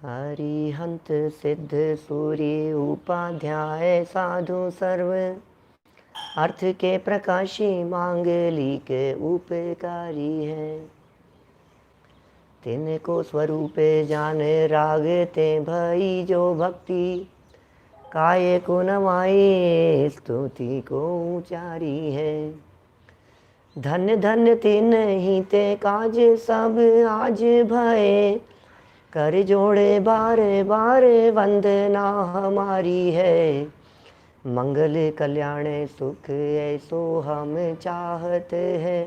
हरिहंत सिद्ध सूर्य उपाध्याय साधु सर्व अर्थ के प्रकाशी मांगलिक उपकारी है। तिनको स्वरूप जान रागते भई जो भक्ति काय को नवाए स्तुति को उचारी है। धन धन तिन ही ते काज सब आज भय कर जोड़े बार बार वंदना हमारी है। मंगल कल्याण सुख ऐसो हम चाहत है।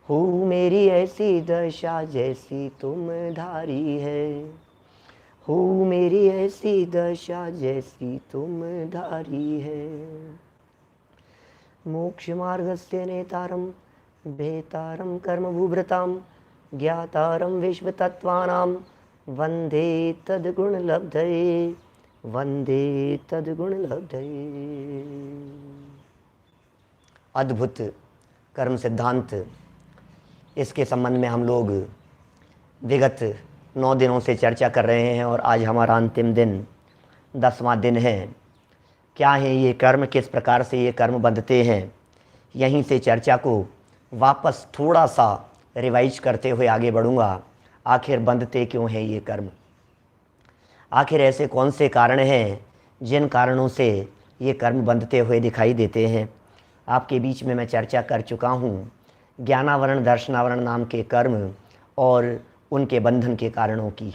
हो मेरी ऐसी दशा जैसी तुम धारी है। हो मेरी ऐसी दशा जैसी तुम धारी है। मोक्ष मार्गस्य नेतारम भेतारम कर्मभूभृताम ज्ञातारम विश्वतत्त्वानां वंदे तद्गुण लब्धये वंदे तद्गुण लब्धये। अद्भुत कर्म सिद्धांत, इसके संबंध में हम लोग विगत 9 दिनों से चर्चा कर रहे हैं और आज हमारा अंतिम दिन 10वां दिन है। क्या है ये कर्म, किस प्रकार से ये कर्म बंधते हैं, यहीं से चर्चा को वापस थोड़ा सा रिवाइज करते हुए आगे बढ़ूँगा। आखिर बंधते क्यों हैं ये कर्म, आखिर ऐसे कौन से कारण हैं जिन कारणों से ये कर्म बंधते हुए दिखाई देते हैं। आपके बीच में मैं चर्चा कर चुका हूँ ज्ञानावरण दर्शनावरण नाम के कर्म और उनके बंधन के कारणों की।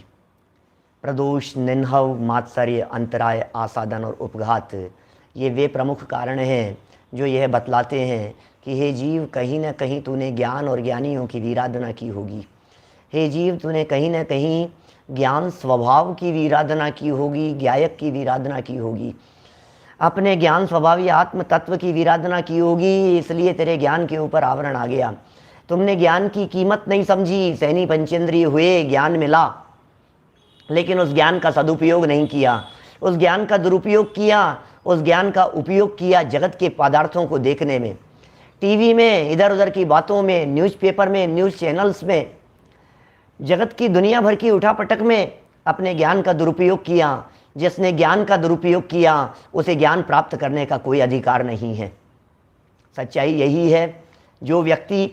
प्रदोष, निन्हव, मात्सर्य, अंतराय, आसादन और उपघात, ये वे प्रमुख कारण हैं जो यह बतलाते हैं कि हे जीव, कहीं न कहीं तूने ज्ञान और ज्ञानियों की विराधना की होगी। हे जीव, तूने कहीं न कहीं ज्ञान स्वभाव की विराधना की होगी, ज्ञायक की विराधना की होगी, अपने ज्ञान स्वभावी आत्म तत्व की विराधना की होगी। इसलिए तेरे ज्ञान के ऊपर आवरण आ गया। तुमने ज्ञान की कीमत नहीं समझी। सैनी पंचेंद्रिय हुए, ज्ञान मिला, लेकिन उस ज्ञान का सदुपयोग नहीं किया, उस ज्ञान का दुरुपयोग किया, उस ज्ञान का उपयोग किया जगत के पदार्थों को देखने में, टीवी में, इधर उधर की बातों में, न्यूज़पेपर में, न्यूज़ चैनल्स में, जगत की दुनिया भर की उठापटक में अपने ज्ञान का दुरुपयोग किया। जिसने ज्ञान का दुरुपयोग किया उसे ज्ञान प्राप्त करने का कोई अधिकार नहीं है। सच्चाई यही है, जो व्यक्ति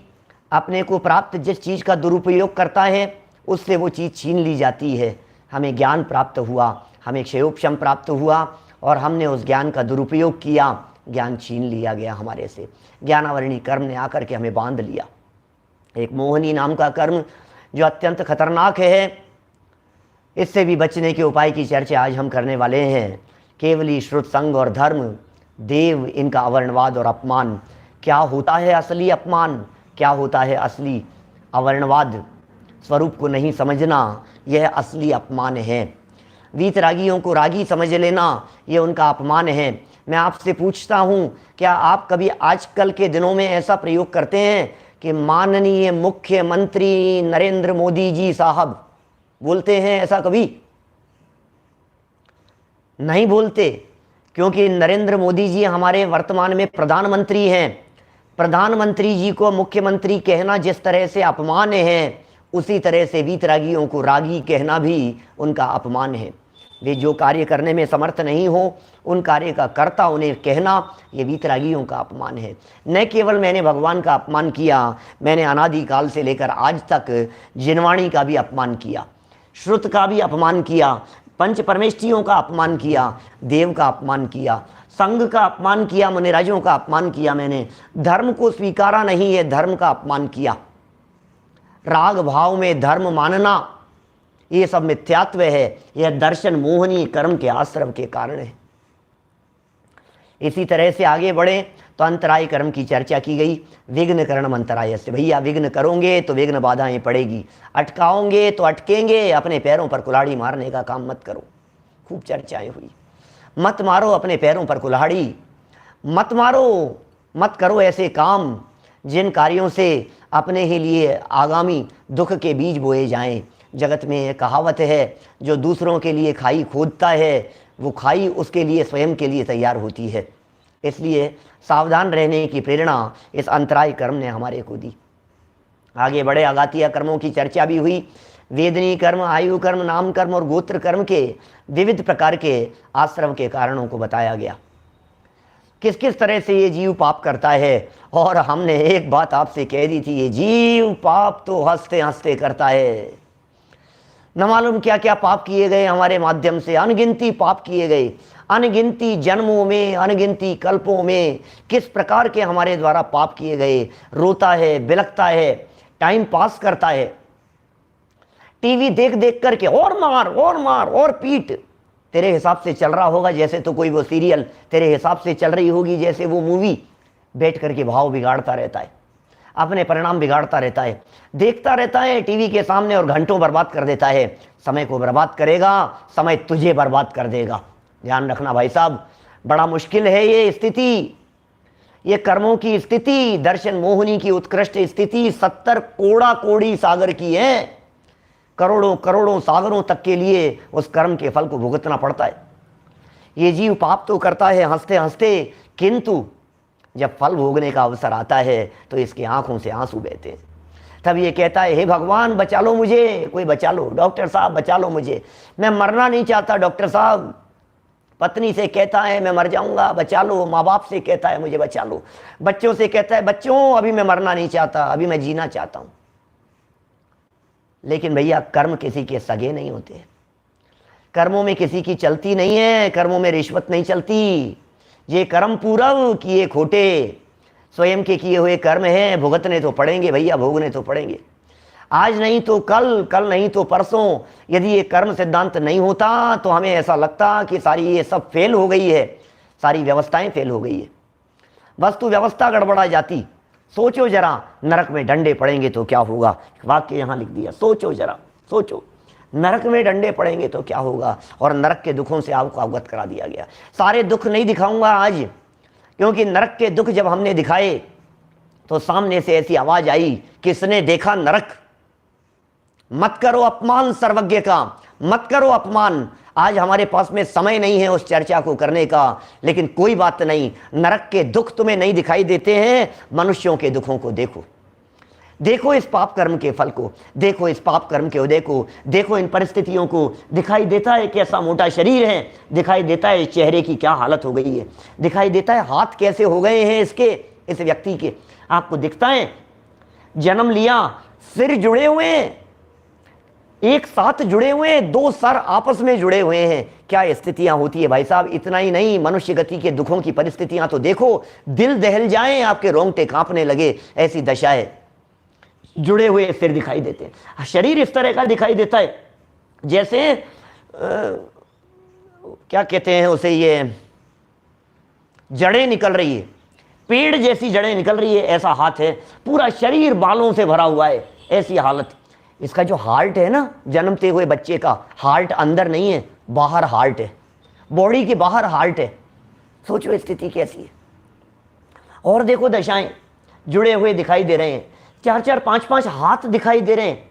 अपने को प्राप्त जिस चीज़ का दुरुपयोग करता है उससे वो चीज़ छीन ली जाती है। हमें ज्ञान प्राप्त हुआ, हमें क्षयोपशम प्राप्त हुआ और हमने उस ज्ञान का दुरुपयोग किया, ज्ञान छीन लिया गया हमारे से। ज्ञानावरणी कर्म ने आकर के हमें बांध लिया। एक मोहनी नाम का कर्म जो अत्यंत खतरनाक है, इससे भी बचने के उपाय की चर्चा आज हम करने वाले हैं। केवली श्रुत संग और धर्म, देव, इनका अवर्णवाद और अपमान। क्या होता है असली अपमान, क्या होता है असली अवर्णवाद? स्वरूप को नहीं समझना, यह असली अपमान है। वीतरागियों को रागी समझ लेना, यह उनका अपमान है। मैं आपसे पूछता हूँ, क्या आप कभी आजकल के दिनों में ऐसा प्रयोग करते हैं कि माननीय मुख्यमंत्री नरेंद्र मोदी जी साहब, बोलते हैं ऐसा? कभी नहीं बोलते, क्योंकि नरेंद्र मोदी जी हमारे वर्तमान में प्रधानमंत्री हैं। प्रधानमंत्री जी को मुख्यमंत्री कहना जिस तरह से अपमान है, उसी तरह से वीतरागियों को रागी कहना भी उनका अपमान है। वे जो कार्य करने में समर्थ नहीं हो, उन कार्य का कर्ता उन्हें कहना, ये वीतरागियों का अपमान है। न केवल मैंने भगवान का अपमान किया, मैंने अनादिकाल से लेकर आज तक जिनवाणी का भी अपमान किया, श्रुत का भी अपमान किया, पंच परमेष्ठियों का अपमान किया, देव का अपमान किया, संघ का अपमान किया, मुनिराजों का अपमान किया। मैंने धर्म को स्वीकारा नहीं है, धर्म का अपमान किया। राग भाव में धर्म मानना, ये सब मिथ्यात्व है। यह दर्शन मोहनी कर्म के आश्रम के कारण है। इसी तरह से आगे बढ़े तो अंतराय कर्म की चर्चा की गई। विघ्न करणम अंतराय से, भैया विघ्न करोगे तो विघ्न बाधाएं पड़ेगी, अटकाओगे तो अटकेंगे। अपने पैरों पर कुल्हाड़ी मारने का काम मत करो। खूब चर्चाएं हुई। मत मारो अपने पैरों पर कुल्हाड़ी, मत मारो, मत करो ऐसे काम जिन कार्यों से अपने ही लिए आगामी दुख के बीज बोए जाएं। जगत में एक कहावत है, जो दूसरों के लिए खाई खोदता है, वो खाई उसके लिए स्वयं के लिए तैयार होती है। इसलिए सावधान रहने की प्रेरणा इस अंतराय कर्म ने हमारे को दी। आगे बढ़े, आघातीय कर्मों की चर्चा भी हुई। वेदनी कर्म, आयु कर्म, नाम कर्म और गोत्र कर्म के विविध प्रकार के आश्रम के कारणों को बताया गया, किस किस तरह से ये जीव पाप करता है। और हमने एक बात आपसे कह दी थी, ये जीव पाप तो हंसते हंसते करता है। न मालूम क्या क्या पाप किए गए हमारे माध्यम से, अनगिनती पाप किए गए, अनगिनती जन्मों में, अनगिनती कल्पों में किस प्रकार के हमारे द्वारा पाप किए गए। रोता है, बिलखता है, टाइम पास करता है, टीवी देख देख करके और मार और पीट। तेरे हिसाब से चल रहा होगा जैसे तो कोई वो सीरियल तेरे हिसाब से चल रही होगी, जैसे वो मूवी। बैठ करके भाव बिगाड़ता रहता है, अपने परिणाम बिगाड़ता रहता है, देखता रहता है टीवी के सामने और घंटों बर्बाद कर देता है। समय को बर्बाद करेगा, समय तुझे बर्बाद कर देगा। ध्यान रखना भाई साहब, बड़ा मुश्किल है ये स्थिति, ये कर्मों की स्थिति, दर्शन मोहिनी की उत्कृष्ट स्थिति 70 कोड़ा कोड़ी सागर की है। करोड़ों करोड़ों सागरों तक के लिए उस कर्म के फल को भुगतना पड़ता है। ये जीव पाप तो करता है हंसते हंसते, किंतु जब फल भोगने का अवसर आता है तो इसकी आंखों से आंसू बहते हैं। तब ये कहता है, हे भगवान बचा लो मुझे, कोई बचा लो, डॉक्टर साहब बचा लो मुझे, मैं मरना नहीं चाहता डॉक्टर साहब। पत्नी से कहता है मैं मर जाऊंगा, बचा लो। माँ बाप से कहता है मुझे बचा लो। बच्चों से कहता है बच्चों अभी मैं मरना नहीं चाहता, अभी मैं जीना चाहता हूं। लेकिन भैया कर्म किसी के सगे नहीं होते, कर्मों में किसी की चलती नहीं है, कर्मों में रिश्वत नहीं चलती। ये कर्म पूरव किए खोटे, स्वयं के किए हुए कर्म हैं, भुगतने तो पड़ेंगे भैया, भोगने तो पड़ेंगे। आज नहीं तो कल, कल नहीं तो परसों। यदि ये कर्म सिद्धांत नहीं होता तो हमें ऐसा लगता कि सारी ये सब फेल हो गई है, सारी व्यवस्थाएं फेल हो गई है, वस्तु व्यवस्था गड़बड़ा जाती। सोचो जरा, नरक में डंडे पड़ेंगे तो क्या होगा। वाक्य यहाँ लिख दिया, सोचो जरा, सोचो नरक में डंडे पड़ेंगे तो क्या होगा। और नरक के दुखों से आपको अवगत करा दिया गया। सारे दुख नहीं दिखाऊंगा आज, क्योंकि नरक के दुख जब हमने दिखाए तो सामने से ऐसी आवाज आई, किसने देखा नरक। मत करो अपमान सर्वज्ञ का, मत करो अपमान। आज हमारे पास में समय नहीं है उस चर्चा को करने का, लेकिन कोई बात नहीं, नरक के दुख तुम्हें नहीं दिखाई देते हैं, मनुष्यों के दुखों को देखो। देखो इस पाप कर्म के फल को, देखो इस पाप कर्म के उदय को, देखो इन परिस्थितियों को। दिखाई देता है कैसा मोटा शरीर है, दिखाई देता है चेहरे की क्या हालत हो गई है, दिखाई देता है हाथ कैसे हो गए हैं इसके, इस व्यक्ति के। आपको दिखता है जन्म लिया, सिर जुड़े हुए हैं, एक साथ जुड़े हुए हैं, दो सर आपस में जुड़े हुए हैं। क्या स्थितियां होती है भाई साहब। इतना ही नहीं, मनुष्य गति के दुखों की परिस्थितियां तो देखो, दिल दहल जाए, आपके रोंगटे कांपने लगे, ऐसी दशा है। जुड़े हुए सिर दिखाई देते हैं, शरीर इस तरह का दिखाई देता है जैसे क्या कहते हैं उसे, ये जड़ें निकल रही है, पेड़ जैसी जड़ें निकल रही है, ऐसा हाथ है। पूरा शरीर बालों से भरा हुआ है, ऐसी हालत। इसका जो हार्ट है ना, जन्मते हुए बच्चे का हार्ट अंदर नहीं है, बाहर हार्ट है, बॉडी के बाहर हार्ट है। सोचो स्थिति कैसी है। और देखो दशाएं, जुड़े हुए दिखाई दे रहे हैं, 4-4, 5-5 हाथ दिखाई दे रहे हैं।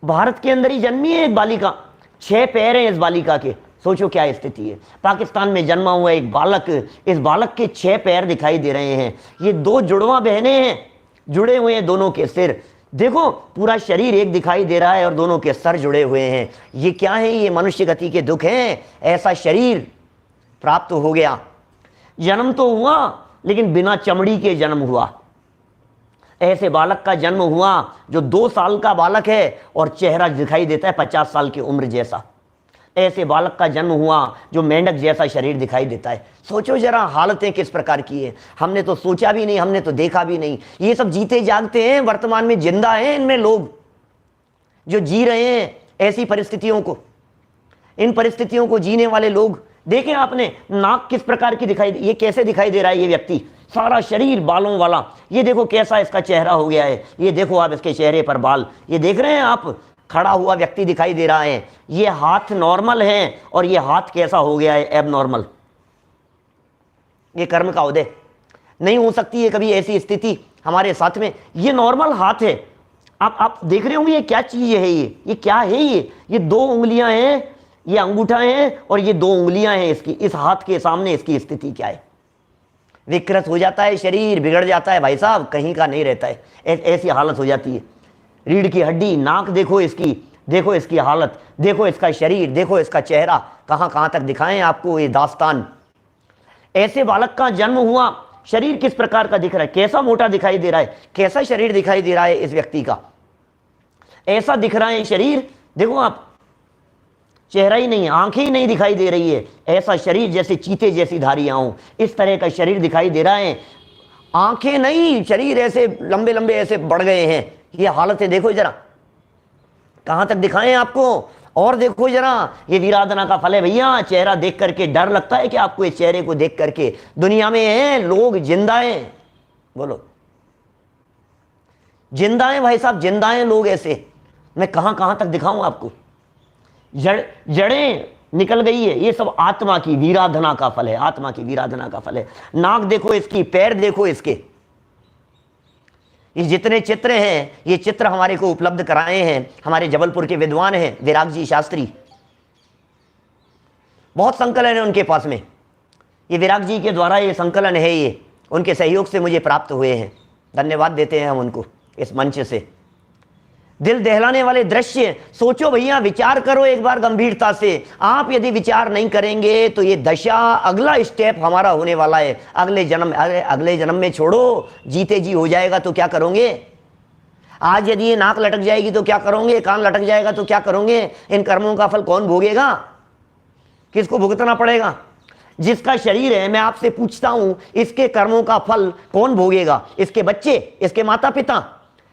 भारत के अंदर ही जन्मी है एक बालिका, 6 पैर हैं इस बालिका के। सोचो क्या स्थिति है। पाकिस्तान में जन्मा हुआ एक बालक, इस बालक के 6 पैर दिखाई दे रहे हैं। ये 2 जुड़वा बहने हैं, जुड़े हुए हैं दोनों के सिर। देखो पूरा शरीर एक दिखाई दे रहा है और दोनों के सर जुड़े हुए हैं। ये क्या है, ये मनुष्य गति के दुख हैं। ऐसा शरीर प्राप्त हो गया, जन्म तो हुआ लेकिन बिना चमड़ी के जन्म हुआ। ऐसे बालक का जन्म हुआ जो 2 साल का बालक है और चेहरा दिखाई देता है 50 साल की उम्र जैसा। ऐसे बालक का जन्म हुआ जो मेंढक जैसा शरीर दिखाई देता है। सोचो जरा हालतें किस प्रकार की है। हमने तो सोचा भी नहीं, हमने तो देखा भी नहीं। ये सब जीते जागते हैं, वर्तमान में जिंदा हैं इनमें लोग जो जी रहे हैं ऐसी परिस्थितियों को। इन परिस्थितियों को जीने वाले लोग देखें आपने, नाक किस प्रकार की दिखाई, ये कैसे दिखाई दे रहा है ये व्यक्ति, सारा शरीर बालों वाला। ये देखो कैसा इसका चेहरा हो गया है। ये देखो आप इसके चेहरे पर बाल, ये देख रहे हैं आप, खड़ा हुआ व्यक्ति दिखाई दे रहा है। ये हाथ नॉर्मल है और ये हाथ कैसा हो गया है, एबनॉर्मल। ये कर्म का उदय। नहीं हो सकती है कभी ऐसी स्थिति हमारे साथ में। ये नॉर्मल हाथ है, आप देख रहे होंगे ये क्या चीज है, ये क्या है, ये 2 उंगलियां हैं, ये अंगूठा है और ये 2 उंगलियां हैं इसकी। इस हाथ के सामने इसकी स्थिति क्या है। विकृत हो जाता है शरीर, बिगड़ जाता है भाई साहब, कहीं का नहीं रहता है, ऐसी हालत हो जाती है। रीढ़ की हड्डी, नाक देखो इसकी, देखो इसकी हालत, देखो इसका शरीर, देखो इसका चेहरा, कहां कहां तक दिखाएं आपको ये दास्तान। ऐसे बालक का जन्म हुआ, शरीर किस प्रकार का दिख रहा है, कैसा मोटा दिखाई दे रहा है, कैसा शरीर दिखाई दे रहा है इस व्यक्ति का, ऐसा दिख रहा है शरीर, देखो आप, चेहरा ही नहीं, आंखें ही नहीं दिखाई दे रही है, ऐसा शरीर जैसे चीते जैसी धारियां हो, इस तरह का शरीर दिखाई दे रहा है। आंखें नहीं, शरीर ऐसे लंबे लंबे ऐसे बढ़ गए हैं, ये हालत है, देखो जरा, कहां तक दिखाएं आपको। और देखो जरा, ये वीराधना का फल है भैया। चेहरा देख करके डर लगता है कि आपको इस चेहरे को देख करके? दुनिया में हैं लोग जिंदा हैं, बोलो जिंदा हैं भाई साहब, जिंदा हैं लोग ऐसे। मैं कहां कहां तक दिखाऊं आपको? जड़ें निकल गई है, ये सब आत्मा की वीराधना का फल है, आत्मा की वीराधना का फल है। नाक देखो इसकी, पैर देखो इसके, ये जितने चित्र हैं, ये चित्र हमारे को उपलब्ध कराए हैं हमारे जबलपुर के विद्वान हैं विराग जी शास्त्री। बहुत संकलन है उनके पास में, ये विराग जी के द्वारा ये संकलन है, ये उनके सहयोग से मुझे प्राप्त हुए हैं। धन्यवाद देते हैं हम उनको इस मंच से। दिल दहलाने वाले दृश्य, सोचो भैया, विचार करो एक बार गंभीरता से। आप यदि विचार नहीं करेंगे तो ये दशा, अगला स्टेप हमारा होने वाला है अगले जन्म। अरे अगले जन्म में छोड़ो, जीते जी हो जाएगा तो क्या करोगे? आज यदि ये नाक लटक जाएगी तो क्या करोगे? कान लटक जाएगा तो क्या करोगे? इन कर्मों का फल कौन भोगेगा? किसको भुगतना पड़ेगा? जिसका शरीर है, मैं आपसे पूछता हूं, इसके कर्मों का फल कौन भोगेगा? इसके बच्चे, इसके माता पिता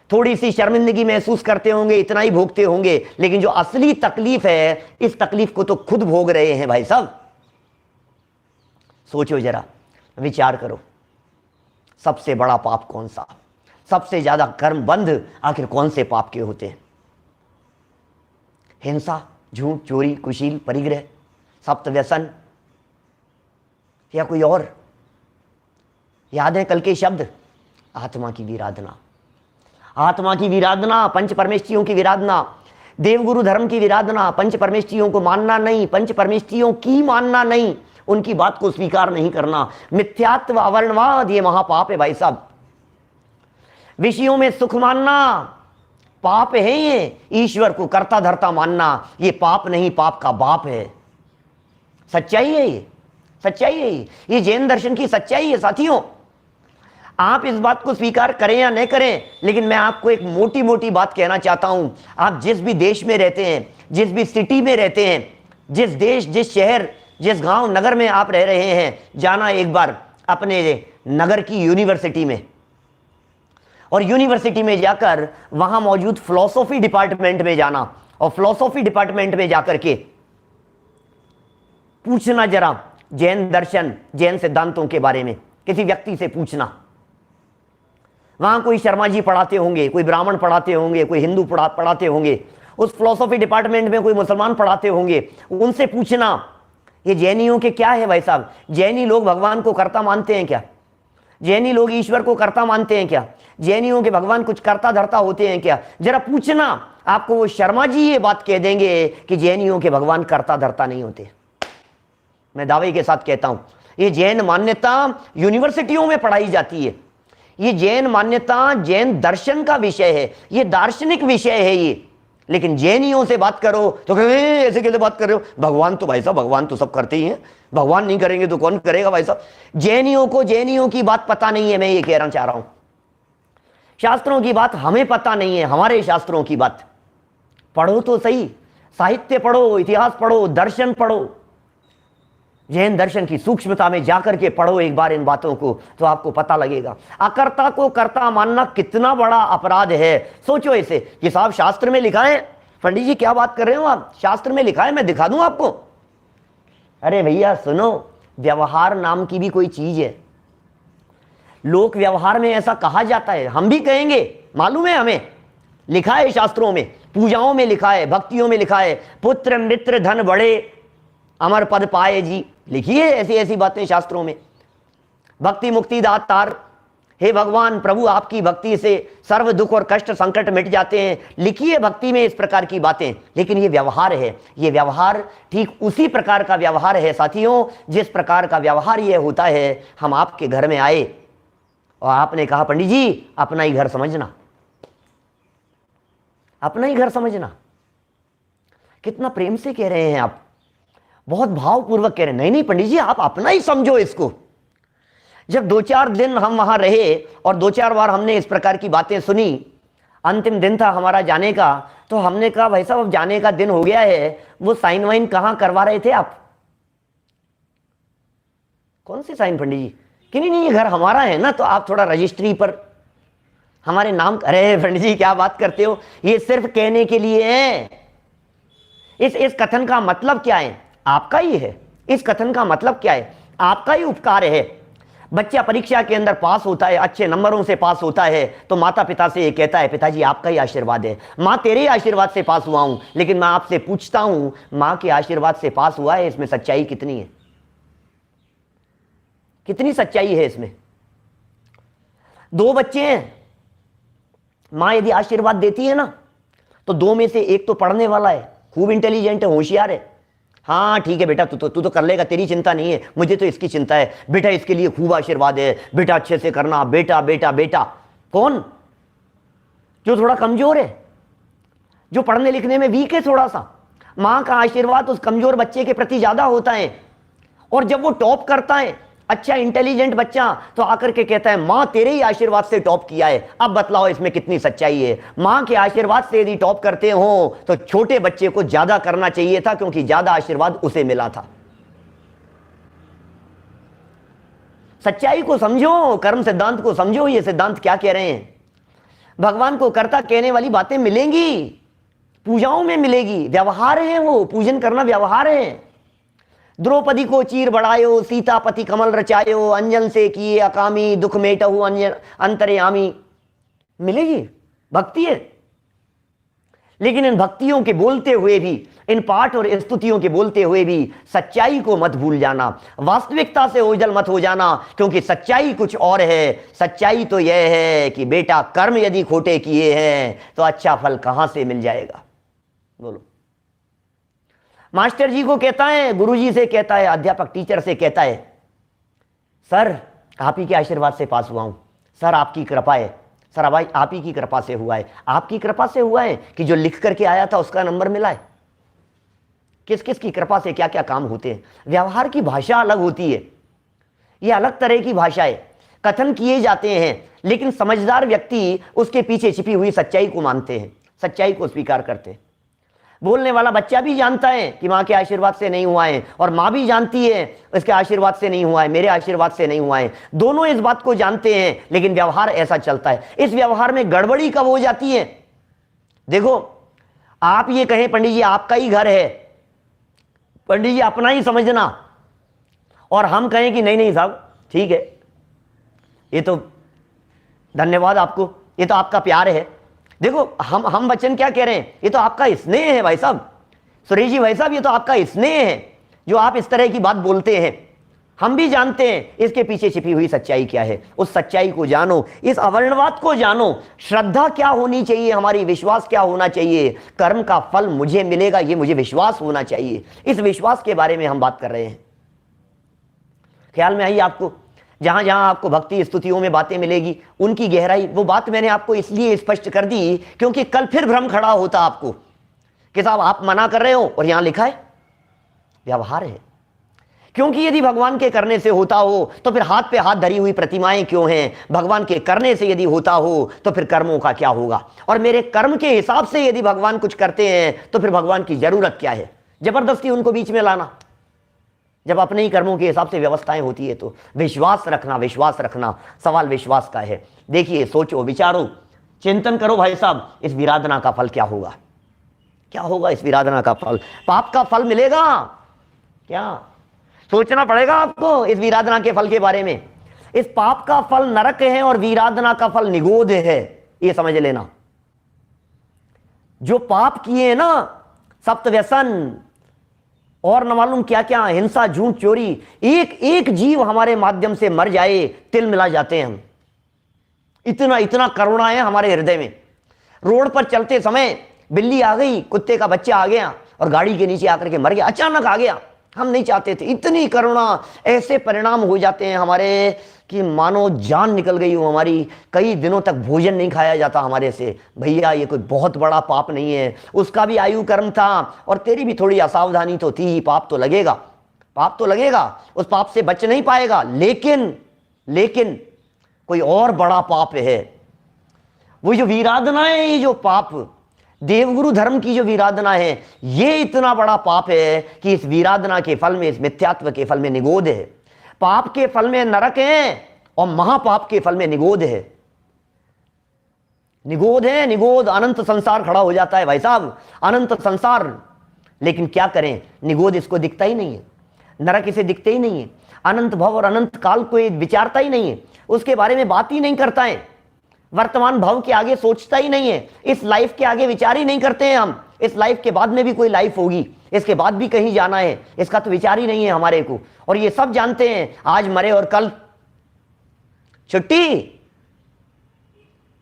थोड़ी सी शर्मिंदगी महसूस करते होंगे, इतना ही भोगते होंगे, लेकिन जो असली तकलीफ है, इस तकलीफ को तो खुद भोग रहे हैं भाई साहब। सोचो जरा, विचार करो, सबसे बड़ा पाप कौन सा? सबसे ज्यादा कर्म बंध आखिर कौन से पाप के होते हैं? हिंसा, झूठ, चोरी, कुशील, परिग्रह, सप्त व्यसन, या कोई और? याद है कल के शब्द, आत्मा की विराधना। आत्मा की विराधना, पंच परमेष्ठियों की विराधना, देवगुरु धर्म की विराधना, पंच परमेष्ठियों को मानना नहीं, पंच परमेष्ठियों की मानना नहीं, उनकी बात को स्वीकार नहीं करना, मिथ्यात्व, अवर्णवाद, ये महापाप है भाई साहब। विषयों में सुख मानना पाप है, ये ईश्वर को कर्ता धर्ता मानना ये पाप नहीं, पाप का बाप है। सच्चाई है ये, सच्चाई है ये जैन दर्शन की सच्चाई है साथियों। आप इस बात को स्वीकार करें या नहीं करें, लेकिन मैं आपको एक मोटी मोटी बात कहना चाहता हूं। आप जिस भी देश में रहते हैं, जिस भी सिटी में रहते हैं, जिस देश, जिस शहर, जिस गांव नगर में आप रह रहे हैं, जाना एक बार अपने नगर की यूनिवर्सिटी में, और यूनिवर्सिटी में जाकर वहां मौजूद फिलॉसफी डिपार्टमेंट में जाना, और फिलॉसफी डिपार्टमेंट में जाकर के पूछना जरा जैन दर्शन, जैन सिद्धांतों के बारे में, किसी व्यक्ति से पूछना। वहां कोई शर्मा जी पढ़ाते होंगे, कोई ब्राह्मण पढ़ाते होंगे, कोई हिंदू पढ़ाते होंगे, उस फिलॉसफी डिपार्टमेंट में कोई मुसलमान पढ़ाते होंगे, उनसे पूछना ये जैनियों के क्या है भाई साहब? जैनी लोग भगवान को कर्ता मानते हैं क्या? जैनी लोग ईश्वर को कर्ता मानते हैं क्या? जैनियों के भगवान कुछ कर्ता धर्ता होते हैं क्या? जरा पूछना, आपको वो शर्मा जी ये बात कह देंगे कि जैनियों के भगवान कर्ता धर्ता नहीं होते। मैं दावे के साथ कहता हूं, ये जैन मान्यता यूनिवर्सिटियों में पढ़ाई जाती है। ये जैन मान्यता जैन दर्शन का विषय है, ये दार्शनिक विषय है ये। लेकिन जैनियों से बात करो तो ऐसे कैसे बात कर रहे हो? भगवान तो भाई साहब, भगवान तो सब करते ही हैं, भगवान नहीं करेंगे तो कौन करेगा भाई साहब? जैनियों को जैनियों की बात पता नहीं है, मैं ये कहना चाह रहा हूं। शास्त्रों की बात हमें पता नहीं है, हमारे शास्त्रों की बात पढ़ो तो सही, साहित्य पढ़ो, इतिहास पढ़ो, दर्शन पढ़ो, जैन दर्शन की सूक्ष्मता में जाकर के पढ़ो एक बार इन बातों को, तो आपको पता लगेगा अकर्ता को कर्ता मानना कितना बड़ा अपराध है। सोचो इसे कि साहब शास्त्र में लिखा है। पंडित जी क्या बात कर रहे हो आप? शास्त्र में लिखा है, मैं दिखा दूं आपको? अरे भैया सुनो, व्यवहार नाम की भी कोई चीज है। लोक व्यवहार में ऐसा कहा जाता है, हम भी कहेंगे, मालूम है हमें, लिखा है शास्त्रों में, पूजाओं में लिखा है, भक्तियों में लिखा है, पुत्र मित्र धन बढ़े अमर पद पाए जी, लिखिए ऐसी ऐसी बातें शास्त्रों में। भक्ति मुक्ति दातार, हे भगवान प्रभु आपकी भक्ति से सर्व दुख और कष्ट संकट मिट जाते हैं, लिखिए भक्ति में इस प्रकार की बातें। लेकिन ये व्यवहार है, ये व्यवहार ठीक उसी प्रकार का व्यवहार है साथियों, जिस प्रकार का व्यवहार ये होता है। हम आपके घर में आए और आपने कहा पंडित जी अपना ही घर समझना, अपना ही घर समझना। कितना प्रेम से कह रहे हैं आप, बहुत भावपूर्वक कह रहे हैं। नहीं नहीं पंडित जी, आप अपना ही समझो इसको। जब 2-4 दिन हम वहां रहे और 2-4 बार हमने इस प्रकार की बातें सुनी, अंतिम दिन था हमारा जाने का, तो हमने कहा भाई साहब अब जाने का दिन हो गया है, वो साइन वाइन कहां करवा रहे थे आप? कौन से साइन पंडित जी? कि नहीं नहीं, ये घर हमारा है ना, तो आप थोड़ा रजिस्ट्री पर हमारे नाम। अरे पंडित जी क्या बात करते हो, ये सिर्फ कहने के लिए है। इस कथन का मतलब क्या है? आपका ही है। इस कथन का मतलब क्या है? आपका ही उपकार है। बच्चा परीक्षा के अंदर पास होता है, अच्छे नंबरों से पास होता है, तो माता पिता से ये कहता है पिताजी आपका ही आशीर्वाद है, माँ तेरे ही आशीर्वाद से पास हुआ हूं। लेकिन मैं आपसे पूछता हूं, माँ के आशीर्वाद से पास हुआ है, इसमें सच्चाई कितनी है? कितनी सच्चाई है इसमें? 2 बच्चे हैं, माँ यदि आशीर्वाद देती है ना, तो 2 में से एक तो पढ़ने वाला है, खूब इंटेलिजेंट है, होशियार है। हाँ ठीक है बेटा, तू तो कर लेगा, तेरी चिंता नहीं है, मुझे तो इसकी चिंता है। बेटा इसके लिए खूब आशीर्वाद है, बेटा अच्छे से करना, बेटा बेटा बेटा। कौन? जो थोड़ा कमजोर है, जो पढ़ने लिखने में वीक है थोड़ा सा। माँ का आशीर्वाद उस कमजोर बच्चे के प्रति ज्यादा होता है। और जब वो टॉप करता है, अच्छा इंटेलिजेंट बच्चा, तो आकर के कहता है माँ तेरे ही आशीर्वाद से टॉप किया है। अब बतलाओ इसमें कितनी सच्चाई है? माँ के आशीर्वाद से यदि टॉप करते हो तो छोटे बच्चे को ज्यादा करना चाहिए था, क्योंकि ज्यादा आशीर्वाद उसे मिला था। सच्चाई को समझो, कर्म सिद्धांत को समझो। ये सिद्धांत क्या कह रहे हैं? भगवान को कर्ता कहने वाली बातें मिलेंगी, पूजाओं में मिलेगी, व्यवहार है, वो पूजन करना व्यवहार है। द्रौपदी को चीर बढ़ायो, सीतापति कमल रचायो, अंजन से किए अकामी, दुख मेटहु अंतर्यामी, मिलेगी, भक्ति है। लेकिन इन भक्तियों के बोलते हुए भी, इन पाठ और स्तुतियों के बोलते हुए भी सच्चाई को मत भूल जाना, वास्तविकता से ओझल मत हो जाना, क्योंकि सच्चाई कुछ और है। सच्चाई तो यह है कि बेटा कर्म यदि खोटे किए हैं तो अच्छा फल कहां से मिल जाएगा? बोलो। मास्टर जी को कहता है, गुरुजी से कहता है, अध्यापक टीचर से कहता है, सर आप ही के आशीर्वाद से पास हुआ हूं, सर आपकी कृपा है, सर भाई आप ही की कृपा से हुआ है। आपकी कृपा से हुआ है कि जो लिख करके आया था उसका नंबर मिला है? किस किस की कृपा से क्या क्या काम होते हैं? व्यवहार की भाषा अलग होती है, ये अलग तरह की भाषा है। कथन किए जाते हैं, लेकिन समझदार व्यक्ति उसके पीछे छिपी हुई सच्चाई को मानते हैं, सच्चाई को स्वीकार करते हैं। बोलने वाला बच्चा भी जानता है कि माँ के आशीर्वाद से नहीं हुआ है, और माँ भी जानती है इसके आशीर्वाद से नहीं हुआ है, मेरे आशीर्वाद से नहीं हुआ है। दोनों इस बात को जानते हैं, लेकिन व्यवहार ऐसा चलता है। इस व्यवहार में गड़बड़ी कब हो जाती है? देखो, आप ये कहें पंडित जी आपका ही घर है, पंडित जी अपना ही समझना, और हम कहें कि नहीं नहीं साहब ठीक है, ये तो धन्यवाद आपको, ये तो आपका प्यार है। देखो हम वचन क्या कह रहे हैं? ये तो आपका स्नेह है भाई साहब, सुरेश जी भाई साहब, ये तो आपका स्नेह है जो आप इस तरह की बात बोलते हैं। हम भी जानते हैं इसके पीछे छिपी हुई सच्चाई क्या है। उस सच्चाई को जानो, इस अवर्णवाद को जानो। श्रद्धा क्या होनी चाहिए हमारी, विश्वास क्या होना चाहिए? कर्म का फल मुझे मिलेगा, ये मुझे विश्वास होना चाहिए। इस विश्वास के बारे में हम बात कर रहे हैं। ख्याल में आई आपको? जहां जहां आपको भक्ति स्तुतियों में बातें मिलेगी, उनकी गहराई, वो बात मैंने आपको इसलिए स्पष्ट कर दी क्योंकि कल फिर भ्रम खड़ा होता आपको कि साहब आप मना कर रहे हो और यहां लिखा है व्यवहार है। क्योंकि यदि भगवान के करने से होता हो तो फिर हाथ पे हाथ धरी हुई प्रतिमाएं क्यों हैं? भगवान के करने से यदि होता हो तो फिर कर्मों का क्या होगा? और मेरे कर्म के हिसाब से यदि भगवान कुछ करते हैं तो फिर भगवान की जरूरत क्या है? जबरदस्ती उनको बीच में लाना। जब अपने ही कर्मों के हिसाब से व्यवस्थाएं होती है तो विश्वास रखना, विश्वास रखना। सवाल विश्वास का है। देखिए, सोचो, विचारो, चिंतन करो भाई साहब, इस विराधना का फल क्या होगा? क्या होगा इस विराधना का फल? पाप का फल मिलेगा क्या? सोचना पड़ेगा आपको इस विराधना के फल के बारे में। इस पाप का फल नरक है और विराधना का फल निगोध है, ये समझ लेना। जो पाप किए हैं ना, सप्त व्यसन और न मालूम क्या क्या, हिंसा, झूठ, चोरी, एक एक जीव हमारे माध्यम से मर जाए, तिल मिला जाते हैं हम। इतना इतना करुणा है हमारे हृदय में। रोड पर चलते समय बिल्ली आ गई, कुत्ते का बच्चा आ गया और गाड़ी के नीचे आकर के मर गया, अचानक आ गया, हम नहीं चाहते थे। इतनी करुणा, ऐसे परिणाम हो जाते हैं हमारे कि मानो जान निकल गई हो हमारी। कई दिनों तक भोजन नहीं खाया जाता हमारे से। भैया ये कोई बहुत बड़ा पाप नहीं है, उसका भी आयु कर्म था और तेरी भी थोड़ी असावधानी तो थी ही। पाप तो लगेगा, पाप तो लगेगा, उस पाप से बच नहीं पाएगा। लेकिन कोई और बड़ा पाप है, वो जो वीराधना है, ये जो पाप देवगुरु धर्म की जो वीराधना है, ये इतना बड़ा पाप है कि इस वीराधना के फल में, इस मिथ्यात्व के फल में निगोद है। पाप के फल में नरक है और महापाप के फल में निगोद है। निगोद है, निगोद, अनंत संसार खड़ा हो जाता है भाई साहब, अनंत संसार। लेकिन क्या करें, निगोद इसको दिखता ही नहीं है, नरक इसे दिखते ही नहीं है, अनंत भव और अनंत काल को ये विचारता ही नहीं है, उसके बारे में बात ही नहीं करता है, वर्तमान भव के आगे सोचता ही नहीं है, इस लाइफ के आगे विचार ही नहीं करते हैं हम। इस लाइफ के बाद में भी कोई लाइफ होगी, इसके बाद भी कहीं जाना है, इसका तो विचार ही नहीं है हमारे को। और ये सब जानते हैं आज मरे और कल छुट्टी,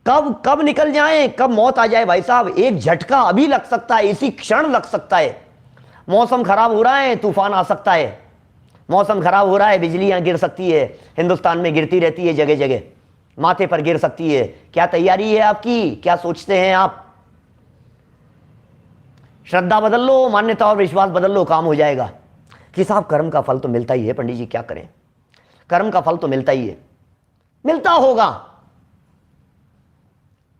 कब कब निकल जाए, कब मौत आ जाए भाई साहब। एक झटका अभी लग सकता है, इसी क्षण लग सकता है। मौसम खराब हो रहा है, तूफान आ सकता है, मौसम खराब हो रहा है, बिजलियां गिर सकती है, हिंदुस्तान में गिरती रहती है, जगह जगह माथे पर गिर सकती है। क्या तैयारी है आपकी, क्या सोचते हैं आप? श्रद्धा बदल लो, मान्यता और विश्वास बदल लो, काम हो जाएगा। कि साहब कर्म का फल तो मिलता ही है पंडित जी, क्या करें, कर्म का फल तो मिलता ही है, मिलता होगा,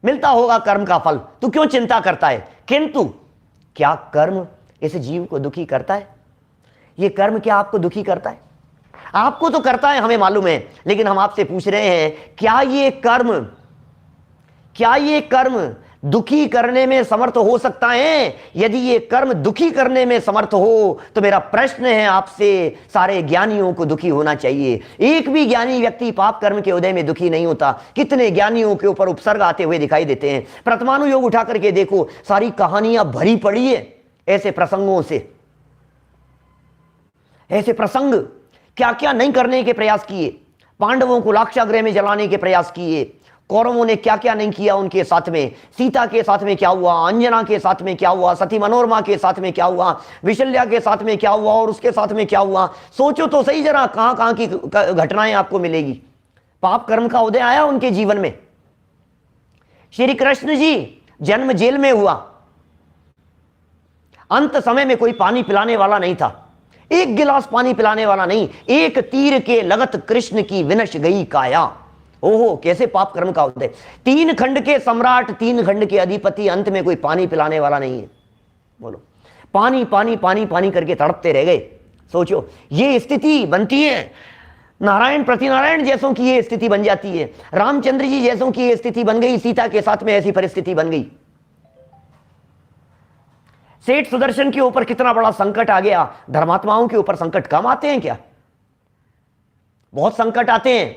मिलता होगा कर्म का फल, तू क्यों चिंता करता है? किंतु क्या कर्म इस जीव को दुखी करता है? ये कर्म क्या आपको दुखी करता है? आपको तो करता है, हमें मालूम है, लेकिन हम आपसे पूछ रहे हैं, क्या ये कर्म दुखी करने में समर्थ हो सकता है? यदि ये कर्म दुखी करने में समर्थ हो तो मेरा प्रश्न है आपसे, सारे ज्ञानियों को दुखी होना चाहिए। एक भी ज्ञानी व्यक्ति पाप कर्म के उदय में दुखी नहीं होता। कितने ज्ञानियों के ऊपर उपसर्ग आते हुए दिखाई देते हैं। प्रथमानुयोग उठा करके देखो, सारी कहानियां भरी पड़ी है ऐसे प्रसंगों से, ऐसे प्रसंग। क्या क्या नहीं करने के प्रयास किए, पांडवों को लाक्षागृह में जलाने के प्रयास किए, कौरवों ने क्या क्या नहीं किया उनके साथ में, सीता के साथ में क्या हुआ, अंजना के साथ में क्या हुआ, सती मनोरमा के साथ में क्या हुआ, विशल्या के साथ में क्या हुआ और उसके साथ में क्या हुआ। सोचो तो सही जरा, कहां कहां की घटनाएं आपको मिलेगी। पाप कर्म का उदय आया उनके जीवन में। श्री कृष्ण जी जन्म जेल में हुआ, अंत समय में कोई पानी पिलाने वाला नहीं था, एक गिलास पानी पिलाने वाला नहीं। एक तीर के लगत कृष्ण की विनश गई काया। ओहो, कैसे पाप कर्म का उदय। 3 खंड के सम्राट, 3 खंड के अधिपति, अंत में कोई पानी पिलाने वाला नहीं है। बोलो, पानी पानी पानी पानी करके तड़पते रह गए। सोचो, ये स्थिति बनती है, नारायण प्रतिनारायण जैसों की ये स्थिति बन जाती है, रामचंद्र जी जैसों की ये स्थिति बन गई, सीता के साथ में ऐसी परिस्थिति बन गई। सेठ सुदर्शन के ऊपर कितना बड़ा संकट आ गया। धर्मात्माओं के ऊपर संकट कम आते हैं क्या? बहुत संकट आते हैं।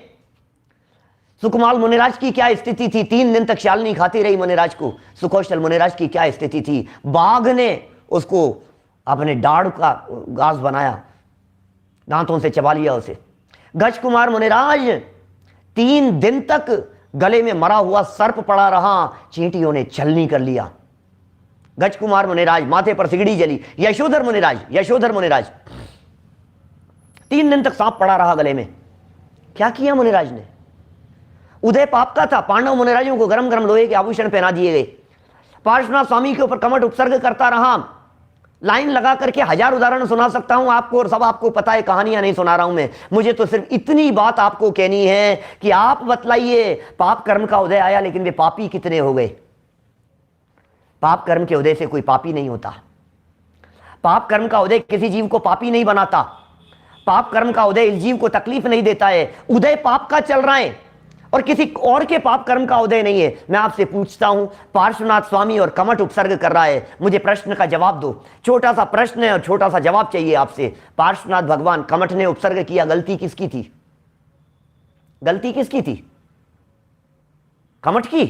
सुकुमाल मुनिराज की क्या स्थिति थी, 3 दिन तक शालिनी खाती रही मुनिराज को। सुकौशल मुनिराज की क्या स्थिति थी, बाघ ने उसको अपने दाढ़ का घास बनाया, दांतों से चबा लिया उसे। गज कुमार मुनिराज 3 दिन तक गले में मरा हुआ सर्प पड़ा रहा, चींटियों ने छलनी कर लिया। गज कुमार मुनिराज, माथे पर सिगड़ी जली। यशोधर मुनिराज 3 दिन तक सांप पड़ा रहा गले में। क्या किया मुनिराज ने? उदय पाप का था। पांडव मुनिराजों को गरम गरम लोहे के आभूषण पहना दिए गए। पार्श्वनाथ स्वामी के ऊपर कमठ उपसर्ग करता रहा। लाइन लगा करके 1000 उदाहरण सुना सकता हूं आपको, और सब आपको पता है, कहानियां नहीं सुना रहा हूं मैं। मुझे तो सिर्फ इतनी बात आपको कहनी है कि आप बतलाइए, पाप कर्म का उदय आया, लेकिन वे पापी कितने हो गए? पाप कर्म के उदय से कोई पापी नहीं होता। पाप कर्म का उदय किसी जीव को पापी नहीं बनाता। पाप कर्म का उदय इस जीव को तकलीफ नहीं देता है। उदय पाप का चल रहा है और किसी और के पाप कर्म का उदय नहीं है। मैं आपसे पूछता हूं, पार्श्वनाथ स्वामी और कमठ उपसर्ग कर रहा है, मुझे प्रश्न का जवाब दो। छोटा सा प्रश्न है और छोटा सा जवाब चाहिए आपसे। पार्श्वनाथ भगवान, कमठ ने उपसर्ग किया, गलती किसकी थी? गलती किसकी थी? कमठ की?